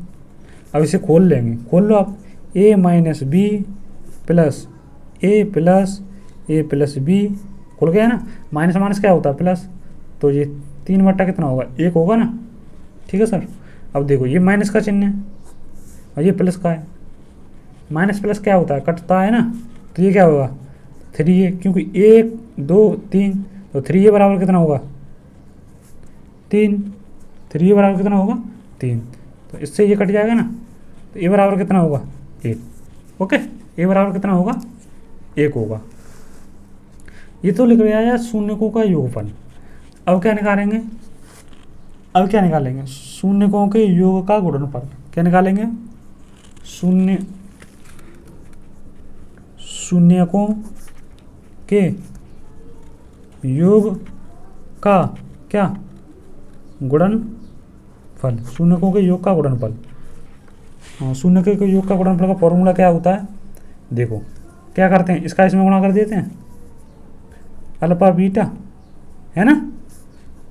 अब इसे खोल लेंगे, खोल लो आप। ए माइनस बी प्लस ए प्लस बी, खुल गया ना। माइनस माइनस क्या होता है? प्लस। तो ये 3 बट्टा कितना होगा? 1 होगा ना। ठीक है सर। अब देखो ये माइनस का चिन्ह है और ये प्लस का है। माइनस प्लस क्या होता है? कटता है ना। तो ये क्या होगा? 3 है, क्योंकि 1 2 3, तो 3 ये बराबर कितना होगा? 3। 3 ये बराबर कितना होगा? 3। तो इससे ये कट जाएगा ना, तो ए बराबर कितना होगा? 1। ओके, ए बराबर कितना होगा? 1 होगा। ये तो लिख लिया है शून्यकों का योगफल। अब क्या निकालेंगे? अब क्या निकालेंगे? शून्यकों के योग का गुणनफल। क्या निकालेंगे? शून्यकों के योग का क्या? गुणनफल। शून्यकों के योग का गुणनफल। हाँ, शून्यकों के योग का गुणनफल का फॉर्मूला क्या होता है? देखो क्या करते हैं, इसका इसमें गुणा कर देते हैं, अल्फा बीटा है ना,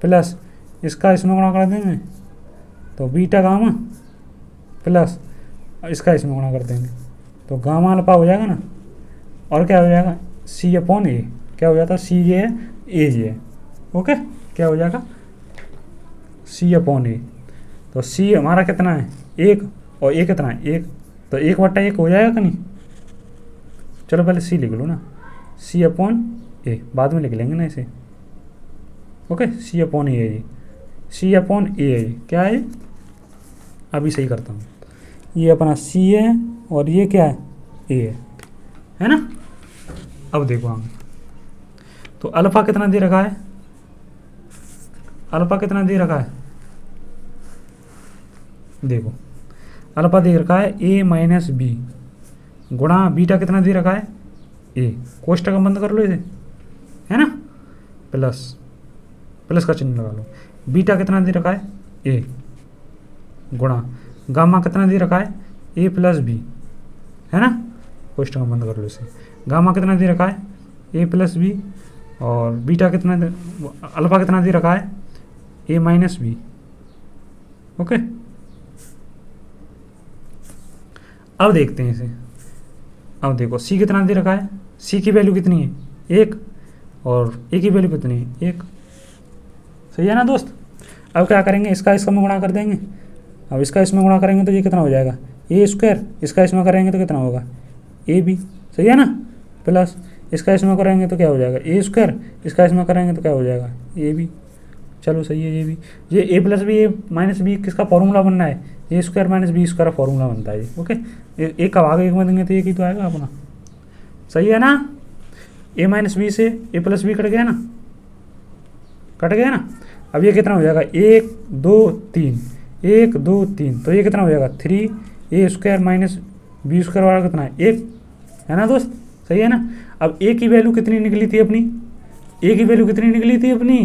प्लस इसका इसमें गुणा कर देंगे तो बीटा गामा, प्लस इसका इसमें गुणा कर देंगे तो गामा अल्फा हो जाएगा ना। और क्या हो जाएगा? सी अपॉन ए। क्या हो जाता है? सी ये है, ए ये है। ओके, क्या हो जाएगा? सी अपॉन ए। तो सी हमारा कितना है? 1 और ए कितना है? 1। तो 1/1 हो जाएगा कि नहीं? चलो पहले सी लिख लो ना, सी अपॉन ए, बाद में लिख लेंगे ना इसे। ओके, सी अपॉन ए है ये, सी अपॉन ए है ये। क्या है? अभी सही करता हूँ। ये अपना सी है और ये क्या है? ए है ना। अब देखो हम, तो अल्फा कितना दे रखा है? अल्फा कितना दे रखा है? देखो अल्फा दे रखा है ए माइनस बी गुणा बीटा कितना दे रखा है? ए। कोष्टक बंद कर लो इसे, है ना, प्लस का चिन्ह लगा लो। बीटा कितना दे रखा है? ए गुणा गामा कितना दे रखा है? ए प्लस बी, है ना, कोष्टक बंद कर लो इसे। गामा कितना दे रखा है? ए प्लस बी। और बीटा कितना अल्फा कितना दे रखा है? ए माइनस बी। ओके, अब देखते हैं इसे। अब देखो सी कितना दे रखा है? सी की वैल्यू कितनी है? 1 और ए की वैल्यू कितनी है? 1। सही है ना दोस्त। अब क्या करेंगे? इसका इसमें गुणा कर देंगे। अब इसका इसमें गुणा करेंगे तो ये कितना हो जाएगा? ए स्क्वायर। इसका इसमें करेंगे तो कितना होगा? A b. सही है ना, प्लस इसका इसमें करेंगे तो क्या हो जाएगा? ए स्क्वायर। इसका इसमें करेंगे तो क्या हो जाएगा? A B. चलो सही है, ये भी। ये A plus B A minus B किसका फॉर्मूला बनना है? A square minus B square formula बनता है ये। ओके, एक का भाग एक में देंगे तो एक ही तो आएगा अपना। सही है ना। ए माइनस बी से ए प्लस बी कट गया ना, कट गया ना। अब ये कितना हो जाएगा? 1 2 3, 1 2 3, तो ये कितना हो जाएगा? 3 ए स्क्वायर माइनस बी स्क्वायर वाला कितना है? 1, है ना दोस्त। सही है ना। अब ए की वैल्यू कितनी निकली थी अपनी? ए की वैल्यू कितनी निकली थी अपनी?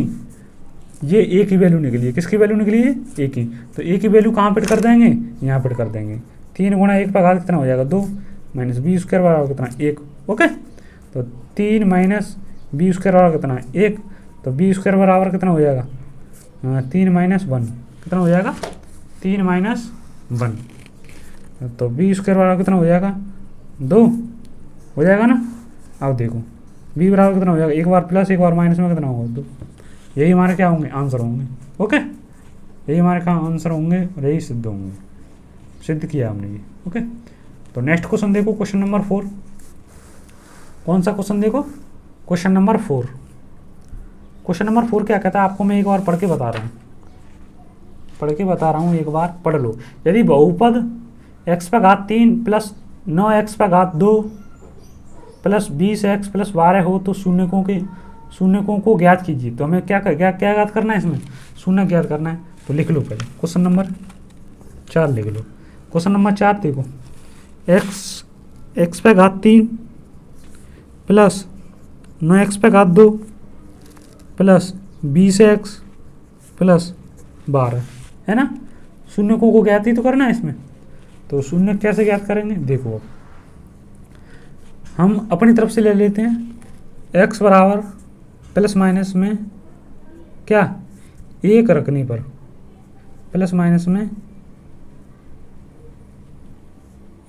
ये ए की वैल्यू निकली है। किसकी वैल्यू निकली है? ए की। तो ए की वैल्यू कहाँ पे कर देंगे? यहाँ पे कर देंगे। 3 गुणा 1 का घात कितना हो जाएगा? 2 माइनस बी स्क्वायर बराबर कितना? 1। ओके, तो 3 माइनस बी स्क्वायर बराबर कितना है 1, तो बी स्क्वायर बराबर कितना हो जाएगा 3 माइनस 1, कितना हो जाएगा 3 माइनस 1, तो बी स्क्वायर बराबर कितना हो जाएगा 2 हो जाएगा ना। अब देखो बी बराबर कितना हो जाएगा, एक बार प्लस एक बार माइनस में कितना होगा 2, यही हमारे क्या होंगे आंसर होंगे। ओके, यही हमारे क्या आंसर होंगे और यही सिद्ध होंगे, सिद्ध किया हमने ये। ओके, तो नेक्स्ट क्वेश्चन देखो, क्वेश्चन नंबर 4। कौन सा क्वेश्चन देखो, क्वेश्चन नंबर 4। क्वेश्चन नंबर 4 क्या कहता है आपको मैं एक बार पढ़ के बता रहा हूँ, एक बार पढ़ लो। यदि बहुपद x पर घात 3 प्लस 9x पर घात 2 प्लस 20x प्लस 12 हो तो शून्यकों को ज्ञात कीजिए। तो हमें क्या ज्ञात करना है, इसमें शून्य ज्ञात करना है। तो लिख लो पहले क्वेश्चन नंबर 4 लिख लो। क्वेश्चन नंबर 4 देखो, x पे घात 3 प्लस 9x पे घात 2 प्लस 20x प्लस 12 है ना। शून्यकों को ज्ञात ही तो करना है इसमें। तो शून्य कैसे ज्ञात करेंगे, देखो अब हम अपनी तरफ से ले लेते हैं। x बराबर प्लस माइनस में क्या 1 रखने पर, प्लस माइनस में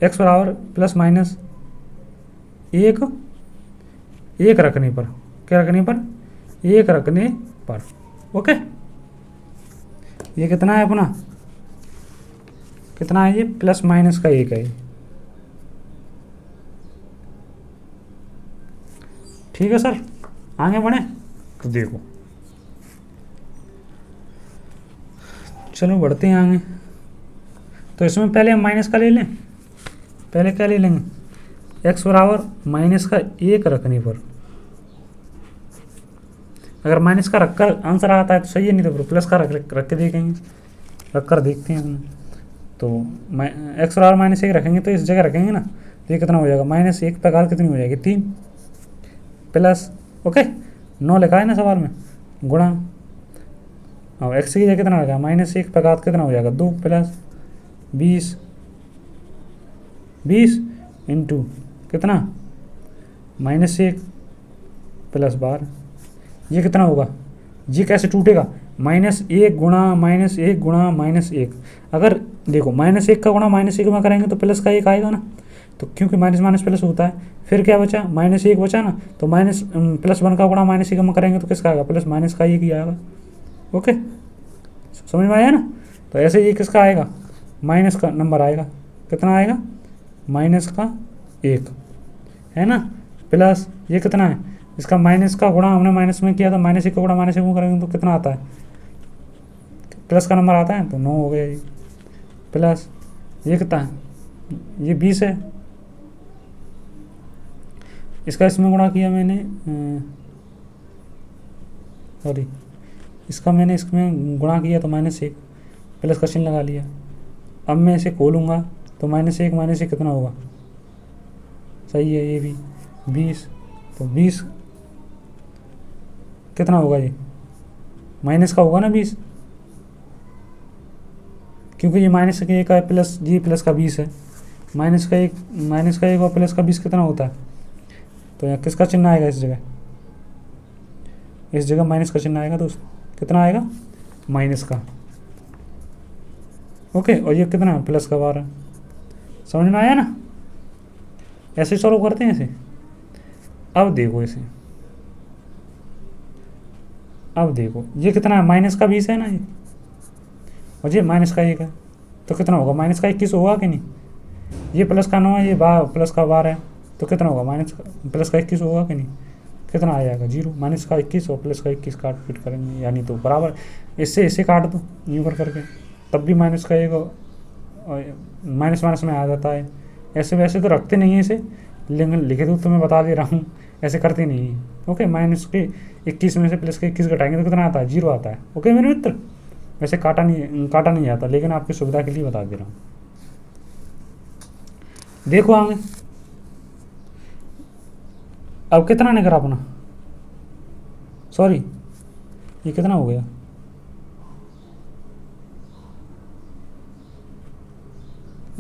x बराबर प्लस माइनस 1 रखने पर, क्या रखने पर 1 रखने पर। ओके, ये कितना है अपना, कितना है ये प्लस माइनस का 1 है। ठीक है सर, आगे बढ़े तो देखो, चलो बढ़ते हैं आगे। तो इसमें पहले हम माइनस का ले लें, पहले क्या ले लेंगे x बराबर माइनस का 1 रखने पर। अगर माइनस का रखकर आंसर आता है तो सही है, नहीं तो फिर प्लस का रख के देखेंगे, रख कर देखते हैं। तो x बराबर माइनस 1 रखेंगे तो इस जगह रखेंगे ना, तो ये कितना हो जाएगा माइनस 1 पे घात कितनी हो जाएगी 3 प्लस, ओके 9 लिखा है ना सवाल में, गुणा और x की जगह कितना लगा माइनस 1 पे घात कितना हो जाएगा 2 प्लस 20 इंटू कितना माइनस 1 प्लस 12, ये कितना होगा, ये कैसे टूटेगा -1 गुणा -1 गुणा -1। अगर देखो -1 का गुणा -1 में करेंगे तो प्लस का 1 आएगा ना, तो क्योंकि माइनस माइनस प्लस होता है। फिर क्या बचा -1 बचा ना, तो +1 का गुणा -1 में करेंगे तो किसका आएगा प्लस माइनस का 1 ही आएगा। ओके, समझ में आया ना। तो ऐसे ये किसका आएगा माइनस का नंबर आएगा, कितना आएगा -1 है ना, प्लस ये कितना है इसका माइनस का गुणा हमने माइनस में किया था, -1 का गुणा -1 में करेंगे तो कितना आता है प्लस का नंबर आता है, तो 9 हो गया ये। प्लस ये कितना है, ये 20 है, इसका इसमें गुणा किया मैंने, सॉरी इसका मैंने इसमें गुणा किया तो -1 प्लस का चिन्ह लगा लिया। अब मैं इसे खोलूँगा तो -1 कितना होगा, सही है ये भी 20, तो 20 कितना होगा, ये माइनस का होगा ना 20, क्योंकि ये माइनस का 1 है प्लस जी प्लस का 20 है, माइनस का एक और प्लस का 20 कितना होता है, तो यहाँ किसका चिन्ह आएगा इस जगह माइनस का चिन्ह आएगा दोस्त, कितना आएगा माइनस का। ओके, और ये कितना प्लस का 12, समझ में आया ना। ऐसे सॉल्व करते हैं इसे। अब देखो इसे, अब देखो ये कितना है माइनस का 20 है ना ये, और ये माइनस का 1 है, तो कितना होगा माइनस का 21 होगा कि नहीं। ये प्लस का 9 है, ये प्लस का 12 है, तो कितना होगा प्लस का 21 होगा कि नहीं, कितना आ जाएगा 0। माइनस का 21 और प्लस का 21 काट पीट करेंगे, यानी तो बराबर, इससे इसे काट दो यूँ कर करके, तब भी माइनस का 1 माइनस माइनस में आ जाता है। ऐसे वैसे तो रखते नहीं है इसे, लेकिन लिखे तो मैं बता दे रहा हूँ, ऐसे करते नहीं है। ओके, माइनस के 21 में से प्लस के 21 घटाएंगे तो कितना आता है 0 आता है। ओके मेरे मित्र, वैसे काटा नहीं आता, लेकिन आपकी सुविधा के लिए बता दे रहा हूँ। देखो आगे, अब कितना निकला अपना, सॉरी ये कितना हो गया,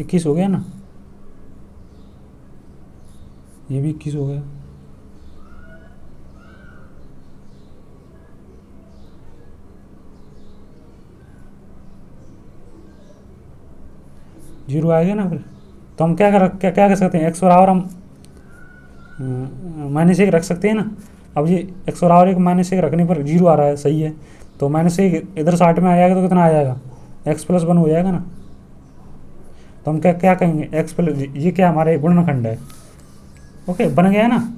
इक्कीस हो गया ना, ये भी 21 हो गया, जीरो आएगा ना फिर। तो हम क्या कर सकते हैं, एक्स बराबर हम -1 रख सकते हैं ना। अब ये एक्स बराबर 1 -1 रखने पर जीरो आ रहा है, सही है। तो -1 इधर 60 में आ जाएगा तो कितना आ जाएगा, x+1 हो जाएगा ना। तो हम क्या कहेंगे, एक्स प्लस, ये क्या हमारे गुणनखंड है। ओके, बन गया ना।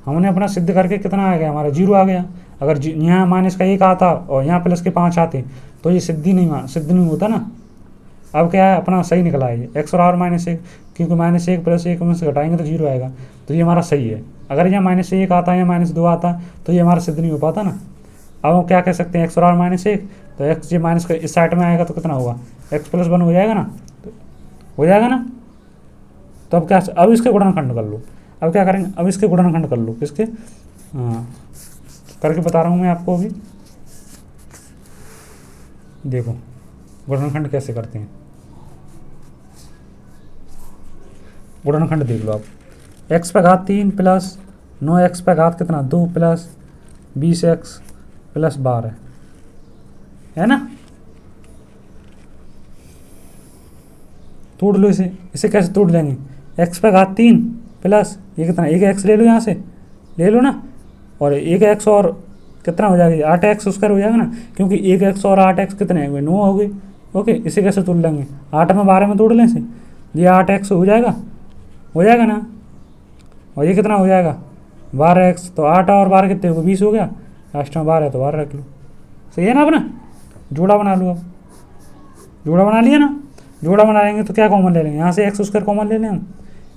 हमने अपना सिद्ध करके कितना आ गया, हमारा जीरो आ गया। अगर यहाँ -1 आता और यहाँ +5 आते तो ये सिद्ध नहीं होता ना। अब क्या है, अपना सही निकला है ये एक्स बराबर -1, क्योंकि -1 + 1 में से घटाएंगे तो जीरो आएगा, तो ये हमारा सही है। अगर यहाँ -1 आता या -2 आता तो ये हमारा सिद्ध नहीं हो पाता ना। अब हम क्या कह सकते हैं, एक्स बराबर -1, तो एक्स ये माइनस का इस साइड में आएगा तो कितना होगा, x+1 हो जाएगा ना, तो हो जाएगा ना। तो अब क्या, अब इसके गुणनखंड कर लो। अब क्या करेंगे, अब इसके गुणनखंड कर लो, किसके, करके बता रहा हूँ मैं आपको अभी। देखो गुणनखंड कैसे करते हैं, गुणनखंड देख लो आप। x/3 प्लस 9x कितना 2 प्लस 20x प्लस 12 है ना। तोड़ लो इसे कैसे तोड़ लेंगे, x/3 प्लस ये कितना, एक x ले लो, यहाँ से ले लो ना, और एक x और कितना हो जाएगा, 8x² हो जाएगा ना, क्योंकि एक x और 8x कितने हो गए, 9 हो गए। ओके, इसे कैसे तोड़ लेंगे, 8 में 12 में तोड़ लें इसे, ये 8x हो जाएगा ना, और ये कितना हो जाएगा 12x, तो 8 और 12 कितने हो गए, 20 हो गया, लास्ट में 12 है तो 12 रख लो। सही है ना, अपना जोड़ा बना लो। अब जोड़ा बना लिया ना, जोड़ा बनाएंगे तो क्या कॉमन ले लेंगे, यहाँ से x² कॉमन ले लें हम,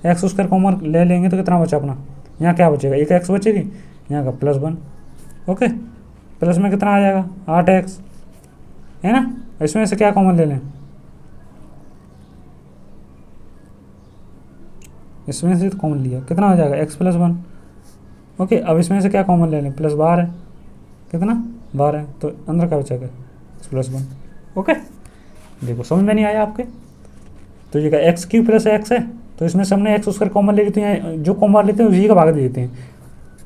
x² कॉमन ले लेंगे तो कितना बचा अपना, यहाँ क्या बचेगा, एक x बचेगी, यहाँ का +1। ओके, प्लस में कितना आ जाएगा 8x है ना। इसमें से क्या कॉमन ले लें, इसमें से कॉमन लिया, कितना हो जाएगा x+1। ओके, अब इसमें से क्या कॉमन ले लें, +12 कितना 12, तो अंदर क्या बचेगा x+1। ओके, देखो समझ में नहीं आया आपके, तो ये x³ + x है, तो इसमें से हमने x² कॉमन ले लेते हैं, जो कॉमन लेते हैं उसी का भाग दे देते हैं।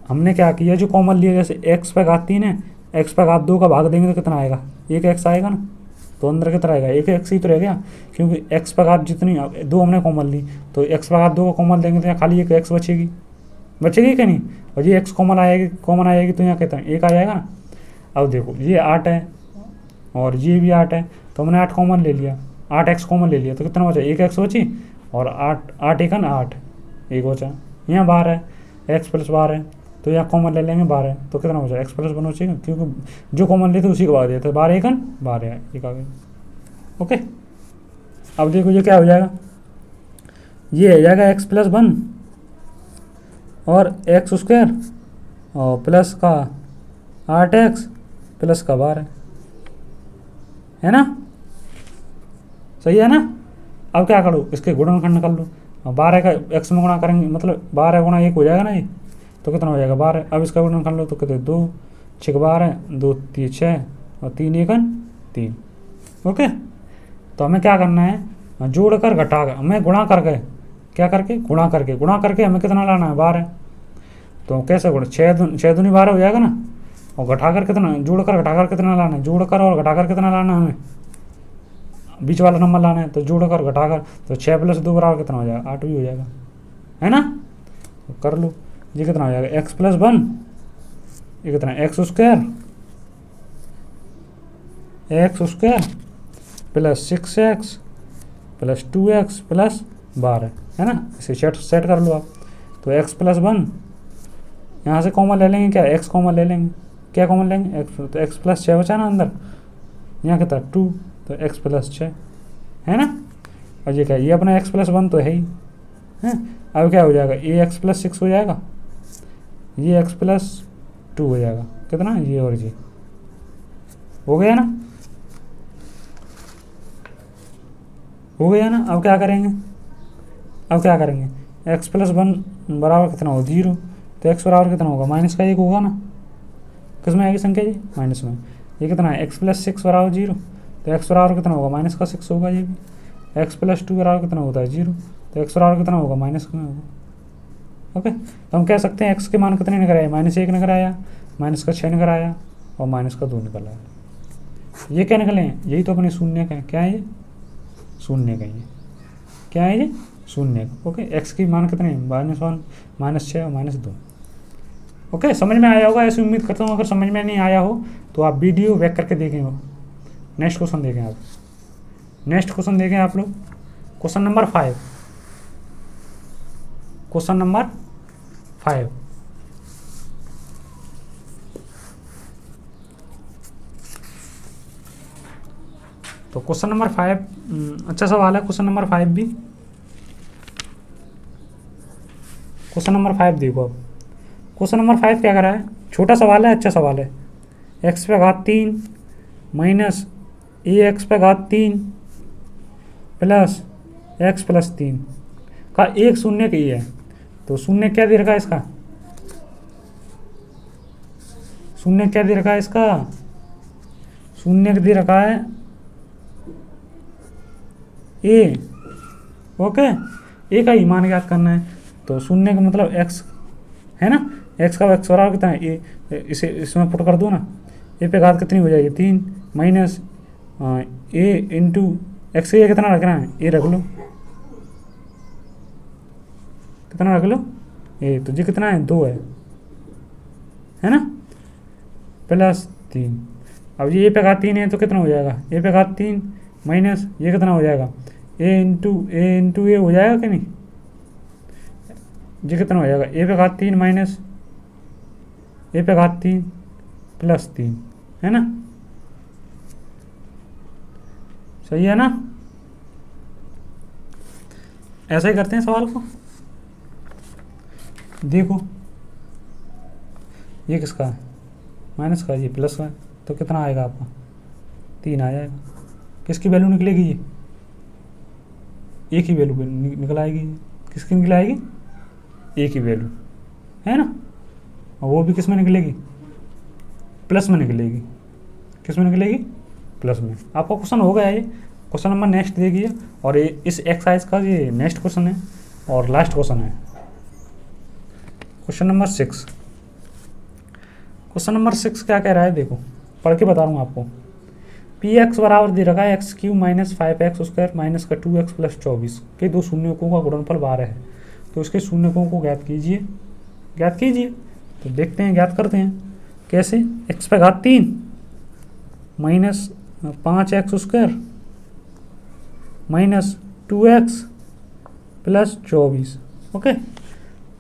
हमने क्या किया, जो कॉमन लिया, जैसे x/3 है, x/2 का भाग देंगे तो कितना आएगा, एक x आएगा ना, तो अंदर कितना आएगा, एक x ही तो रह गया, क्योंकि x/2 जितनी 2 हमने कॉमन ली, तो x/2 को कॉमन देंगे तो यहाँ खाली एक x बचेगी क्या नहीं, और ये x कॉमन आएगी तो यहाँ कितना, एक आ जाएगा ना। अब देखो ये 8 है और ये भी 8 है, तो हमने 8 कॉमन ले लिया, 8x कॉमन ले लिया, तो कितना बचा, एक x बची, और 8 एक है ना 8, एक बचा, यहाँ 12 है, x + 12 है, तो यहाँ कॉमन ले लेंगे 12, तो कितना बचा, x+1 बचेगा, क्योंकि जो कॉमन लेते उसी को भाग देते, 12 एक है 12 है, एक आ गया। ओके, अब देखो ये क्या हो जाएगा, ये हो जाएगा x+1 और x² और प्लस का 8x प्लस का 12 है ना, सही है ना। अब क्या करो, इसके गुणनखंड कर लो, 12 का x में गुणा करेंगे, मतलब 12 गुणा 1 हो जाएगा ना ये, तो कितना हो जाएगा 12। अब इसका गुणन कर लो तो कितने 2 6 12, 2 3 6 और 3 1 3। ओके, तो हमें क्या करना है, जोड़कर घटाकर, हमें गुणा करके, क्या करके गुणा करके हमें कितना लाना है 12। तो कैसे गुणा, 6 दूनी 12 हो जाएगा ना, और घटाकर कितना, जोड़कर घटाकर कितना लाना है, जोड़कर और घटाकर कितना लाना है, हमें बीच वाला नंबर लाना है, तो जोड़कर घटाकर, तो 6 + 2 बराबर कितना हो जाएगा 8 भी हो जाएगा, है ना। तो कर लो, ये कितना हो जाएगा x+1, ये कितना x² plus 6x plus 2x plus 12 है ना। इसे सेट कर लो आप, तो x+1 यहाँ से कॉमन ले लेंगे, क्या x कॉमन ले लेंगे, क्या कॉमन लेंगे x, तो x+6 बचा ना अंदर, यहाँ कितना 2, तो x+6 है ना। और ये क्या, ये अपना x+1 तो है ही है। अब क्या हो जाएगा, ये x+6 हो जाएगा, ये x+2 हो जाएगा, कितना ये और ये हो गया ना, हो गया ना। अब क्या करेंगे, x+1 बराबर कितना होगा 0, तो x बराबर कितना होगा -1 होगा ना, किसमें आएगी संख्या जी, माइनस में। ये कितना है x+6 बराबर 0, तो x बराबर कितना होगा -6 होगा, ये भी x+2 बराबर कितना होता है 0, तो x बराबर कितना होगा -में होगा। ओके, तो हम कह सकते हैं x के मान कितने निकल आए, -1 निकल आया, -6 निकल आया, और -2 निकल आया। ये क्या निकले हैं, यही तो अपने शून्य का है, क्या है ये शून्य का ही है। क्या है ये, शून्य। ओके, एक्स की मान कितने, -1, -6 और -2। ओके, समझ में आया होगा ऐसी उम्मीद करता हूँ। अगर समझ में नहीं आया हो तो आप वीडियो बैक करके देखें। हो नेक्स्ट क्वेश्चन देखें आप, नेक्स्ट क्वेश्चन देखें आप लोग। Question number 5, question number 5। तो क्वेश्चन नंबर 5 अच्छा सवाल है। क्वेश्चन नंबर 5 भी, क्वेश्चन नंबर 5 देखो अब। क्वेश्चन नंबर 5 क्या करा है, छोटा सवाल है, अच्छा सवाल है। एक्स पे घात 3 माइनस ए एक्स पे घात 3 प्लस एक्स प्लस 3 का एक शून्य की है। तो शून्य क्या दे रखा है इसका, शून्य क्या दे रखा है इसका, शून्य दे रखा है ए। ओके, ए का ही मान ज्ञात करना है। तो शून्य का मतलब एक्स है ना, एक्स का एक्स बराबर कितना है ए, इसे इसमें पुट कर दो ना। ए पे घात कितनी हो जाएगी 3 माइनस ए इंटू एक्स। ये कितना रखना है, ए रख लो, कितना रख लो ए। तो ये कितना है 2 है ना, प्लस 3। अब ये पे घात 3 है तो कितना हो जाएगा, ए पे घात 3 माइनस ये कितना हो जाएगा ए इंटू ए हो जाएगा कि नहीं। ये कितना हो जाएगा, ए पे घात 3 माइनस ए पे घात 3 प्लस 3 है ना, सही है ना। ऐसा ही करते हैं सवाल को। देखो ये किसका है, माइनस का, ये प्लस का है। तो कितना आएगा आपका 3 आ जाएगा। किसकी वैल्यू निकलेगी, ये ए की वैल्यू निकल आएगी। किसकी निकल आएगी, ए की वैल्यू है ना। और वो भी किस में निकलेगी, प्लस में निकलेगी। किस में निकलेगी, प्लस में। आपका क्वेश्चन हो गया ये। क्वेश्चन नंबर नेक्स्ट देखिए, और ये इस एक्सरसाइज का ये नेक्स्ट क्वेश्चन है और लास्ट क्वेश्चन है। क्वेश्चन नंबर 6, क्वेश्चन नंबर 6 क्या कह रहा है, देखो पढ़ के बता रहा हूँ आपको। पी एक्स बराबर दे रखा है x³ माइनस 5x² माइनस का 2x प्लस 24 के दो शून्यकों का गुणनफल 12 है। तो इसके शून्यकों को ज्ञात कीजिए, ज्ञात कीजिए। तो देखते हैं, ज्ञात करते हैं कैसे। x पे घात 3 minus 5x² minus 2x plus 24। Okay,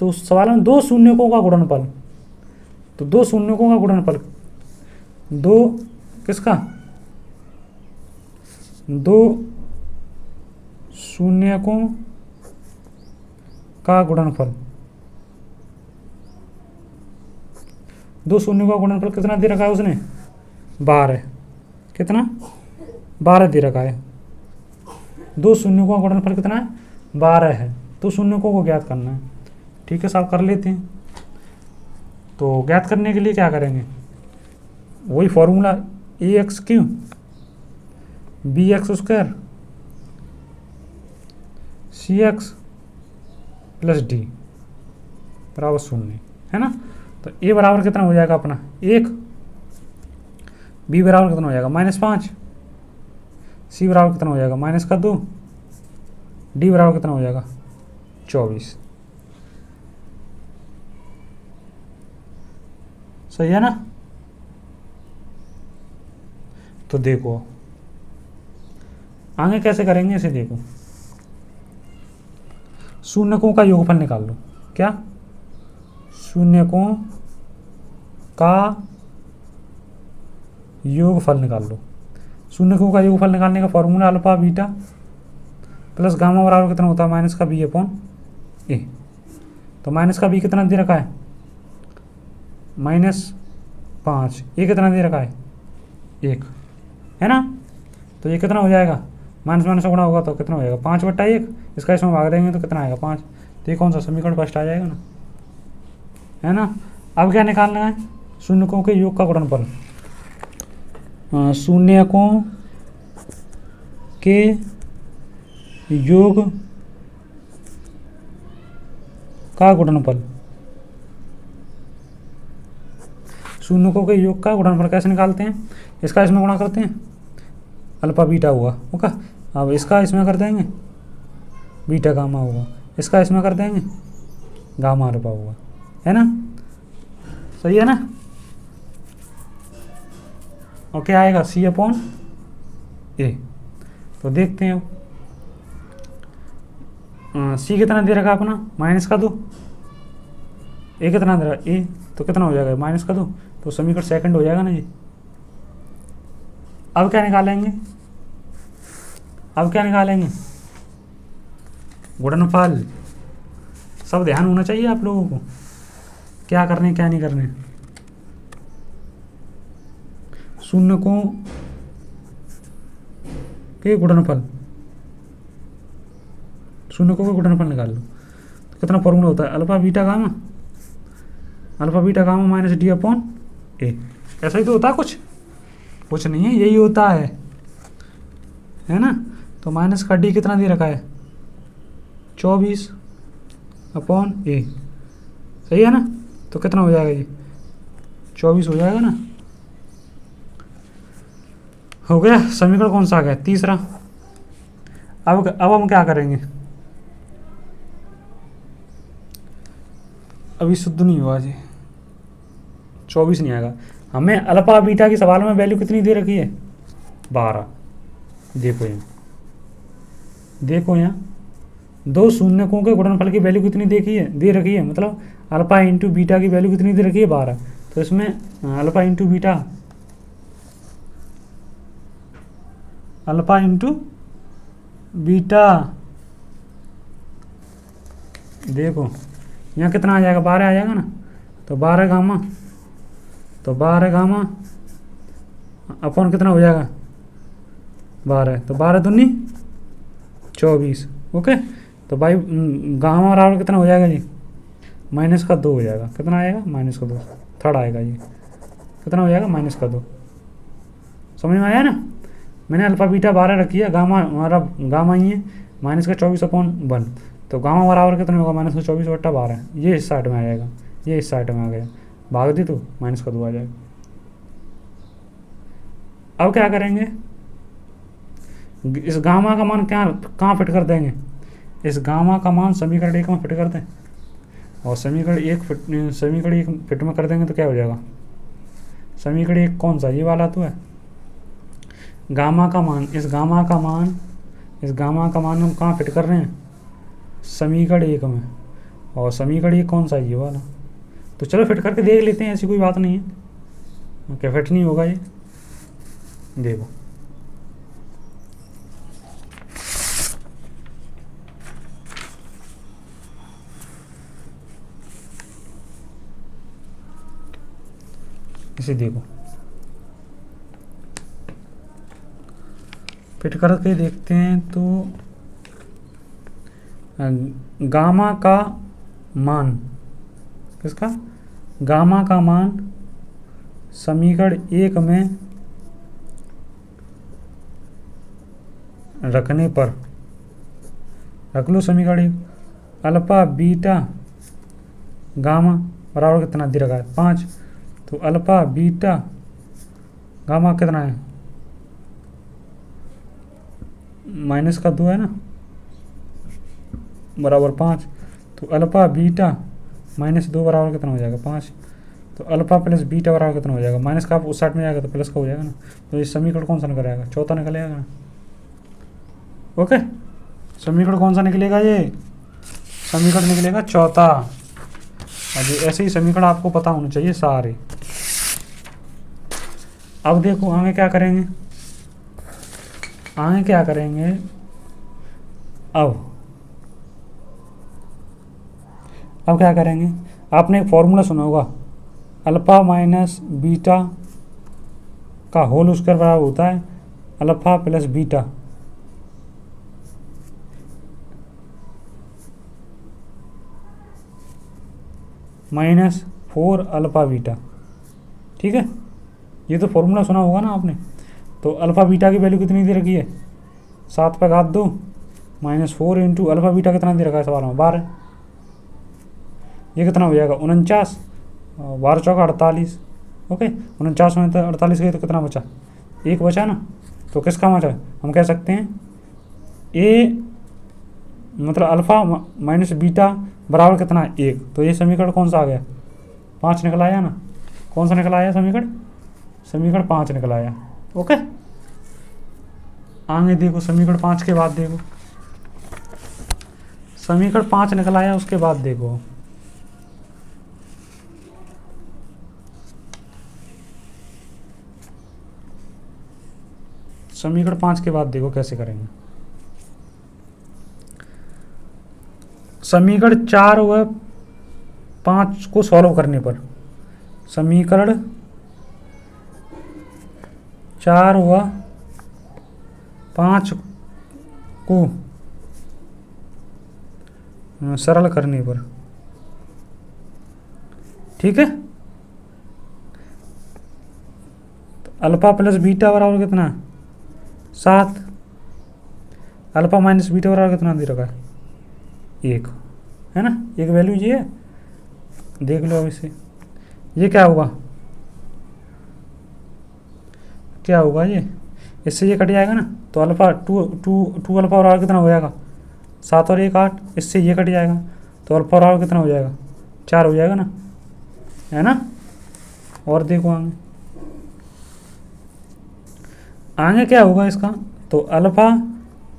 तो सवाल में दो शून्यकों का गुणनफल, तो दो शून्यकों का गुणनफल, दो किसका, दो शून्यकों का गुणनफल, दो शून्य का गुणनफल कितना दे रखा है उसने, 12। कितना, 12 दे रखा है। दो शून्यों का गुणनफल कितना है, 12 है। तो शून्यकों को ज्ञात करना है। ठीक है साहब, कर लेते हैं। तो ज्ञात करने के लिए क्या करेंगे, वही formula ax³ bx² cx plus D बराबर 0 है ना। तो a बराबर कितना हो जाएगा अपना 1, b बराबर कितना हो जाएगा -5, c बराबर कितना हो जाएगा -2, d बराबर कितना हो जाएगा 24। सही है ना। तो देखो आगे कैसे करेंगे इसे, देखो शून्यकों का योगफल निकाल लो। क्या, शून्यकों का योगफल निकाल लो। शून्यकों का योगफल निकालने का formula alpha beta plus gamma बराबर कितना होता है -b/a। तो -b कितना दे रखा है -5, ये कितना दे रखा है 1 है ना। तो ये कितना हो जाएगा, माइनस माइनस से गुणा होगा तो कितना हो जाएगा 5/1। इसका इसमें भाग देंगे तो कितना आएगा 5। तो ये कौन सा समीकरण फर्स्ट आ जाएगा ना, है ना। अब क्या निकालना है, शून्यकों के योग का गुणनफल, शून्यकों के योग का गुणनफल, शून्यकों के योग का गुणनफल कैसे निकालते हैं, इसका इसमें गुणा करते हैं, अल्फा बीटा हुआ। ओके, अब इसका इसमें कर देंगे बीटा गामा होगा, इसका इसमें कर देंगे गामा अल्फा होगा, है ना, सही है ना। और क्या आएगा सी अपॉन ए। तो देखते हैं अब सी कितना दे रखा अपना माइनस का 2, ए कितना दे रहा ए, तो कितना हो जाएगा माइनस का 2, तो समीकरण सेकंड हो जाएगा ना जी। अब क्या निकालेंगे, अब क्या निकालेंगे गुणनफल। सब ध्यान होना चाहिए आप लोगों को, क्या करने क्या नहीं करने। शून्य को के गुणनफल, शून्य को गुणनफल निकाल लो, तो कितना फॉर्मूला होता है alpha beta gamma, alpha beta gamma minus D upon A. ऐसा ही तो होता है, कुछ नहीं है, यही होता है ना। तो माइनस का डी कितना दे रखा है 24 अपॉन ए, सही है ना। तो कितना हो जाएगा ये 24 हो जाएगा ना। हो गया, समीकरण कौन सा आ गया तीसरा। अब हम क्या करेंगे, अभी शुद्ध नहीं हुआ जी, 24 नहीं आएगा। हमें अल्फा बीटा की सवाल में वैल्यू कितनी दे रखी है 12। देखो यहाँ दो शून्यकों के गुणनफल की वैल्यू कितनी दे रखी है, मतलब अल्फा इंटू बीटा की वैल्यू कितनी दे रखी है 12। तो इसमें अल्फा इंटू बीटा देखो यहाँ कितना आ जाएगा 12 आ जाएगा ना। तो 12 गामा, तो 12 गामा अपॉन कितना हो जाएगा 12, तो 12 दूनी 24। ओके, तो भाई गामा बराबर कितना हो जाएगा जी माइनस का 2 हो जाएगा। कितना आएगा माइनस का 2, थर्ड आएगा ये, कितना हो जाएगा माइनस का 2। समझ में आया ना। मैंने अल्फा बीटा 12 रखी है, गामा हमारा गामा ही है माइनस का 24 अपॉन 1। तो गामा बराबर कितना होगा माइनस का 24 बट्टा 12, ये इस साइड में आ जाएगा, ये इस साइड में आ गया, भाग दी तो माइनस का 2 आ जाएगा। अब क्या करेंगे, इस गामा का मान कहाँ फिट कर देंगे, इस गामा का मान समीकरण 1 में फिट कर दें, और समीकरण एक फिट में कर देंगे तो क्या हो जाएगा, समीकरण 1 कौन सा ये वाला तो है। गामा का मान, इस गामा का मान हम कहाँ फिट कर रहे हैं समीकरण 1 में, और समीकरण 1 कौन सा ये वाला। तो चलो फिट करके देख लेते हैं, ऐसी कोई बात नहीं है, क्या फिट नहीं होगा ये। देखो इसे देखो फिट करके देखते हैं। तो गामा का मान, किसका, गामा का मान समीकरण 1 में रखने पर, रख लो समीकरण 1, अल्फा बीटा गामा बराबर कितना दे रखा है 5। तो अल्फा बीटा गामा कितना है माइनस का 2 है ना, बराबर 5। तो अल्फा बीटा माइनस 2 बराबर कितना हो जाएगा 5। तो अल्फा प्लस बीटा बराबर कितना हो जाएगा, माइनस का उस साइड में जाएगा तो प्लस का हो जाएगा ना। तो ये समीकरण कौन सा निकल आएगा, चौथा निकल आएगा ना। ओके, समीकरण कौन सा निकलेगा, ये समीकरण निकलेगा चौथा। अब ऐसे ही समीकरण आपको पता होने चाहिए सारे। अब देखो आगे क्या करेंगे, अब क्या करेंगे, आपने एक फॉर्मूला सुना होगा, अल्फा माइनस बीटा का होल स्क्वायर बराबर होता है alpha plus beta minus 4 alpha beta. ठीक है, ये तो फॉर्मूला सुना होगा ना आपने। तो अल्फा बीटा की वैल्यू कितनी दे रखी है 7 पे घात 2 माइनस 4 इंटू अल्फा बीटा कितना दे रखा है सवाल में 12। ये कितना हो जाएगा 49, 12 चौका 48। ओके, 49 में तो 48 गए तो कितना बचा, 1 बचा ना। तो किसका बचा, हम कह सकते हैं ए मतलब अल्फ़ा माइनस बीटा बराबर कितना है 1। तो ये समीकरण कौन सा आ गया 5 निकल आया ना। कौन सा निकल आया समीकरण 5 निकल आया। ओके आगे देखो समीकरण 5 के बाद देखो, समीकरण 5 निकल आया उसके बाद देखो समीकरण 5 के बाद देखो कैसे करेंगे। समीकरण 4 व 5 को सॉल्व करने पर समीकरण 4 व 5 को सरल करने पर, ठीक है, तो अल्फा प्लस बीटा बराबर कितना है 7। अल्फा माइनस बीटा बराबर कितना दे रखा है 1, है ना। एक वैल्यू ये है, देख लो अब इसे। ये क्या होगा ये, इससे ये कट जाएगा ना, तो अल्फा टू अल्फा बराबर कितना हो जाएगा 7 और 1 8। इससे ये कट जाएगा तो अल्फा बराबर कितना हो जाएगा 4 हो जाएगा ना, है ना। और देखो आगे क्या होगा इसका, तो अल्फा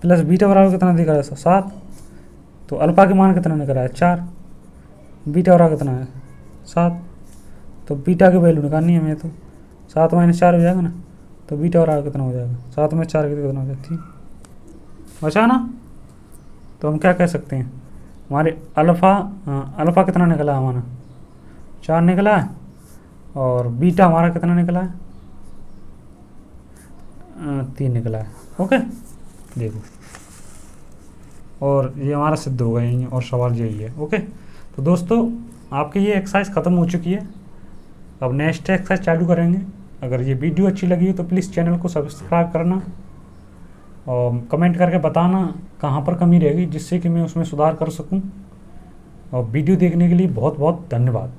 प्लस बीटा बराबर कितना दिख रहा है 7। तो अल्फा के मान कितना निकल रहा है 4, बीटा बराबर कितना है 7। तो बीटा की वैल्यू निकालनी है हमें, तो 7 माइनस 4 हो जाएगा ना, तो बीटा बराबर कितना हो जाएगा 7 में 4 कितना हो जाती है बचा ना। तो हम क्या कह सकते हैं, हमारे अल्फ़ा कितना निकला है हमारा 4 निकला है, और बीटा हमारा कितना निकला है 3 निकला है। ओके देखो, और ये हमारा सिद्ध हो गया और सवाल यही है। ओके तो दोस्तों आपकी ये एक्सरसाइज ख़त्म हो चुकी है, अब नेक्स्ट एक्सरसाइज चालू करेंगे। अगर ये वीडियो अच्छी लगी हो तो प्लीज़ चैनल को सब्सक्राइब करना और कमेंट करके बताना कहाँ पर कमी रहेगी, जिससे कि मैं उसमें सुधार कर सकूं। और वीडियो देखने के लिए बहुत बहुत धन्यवाद।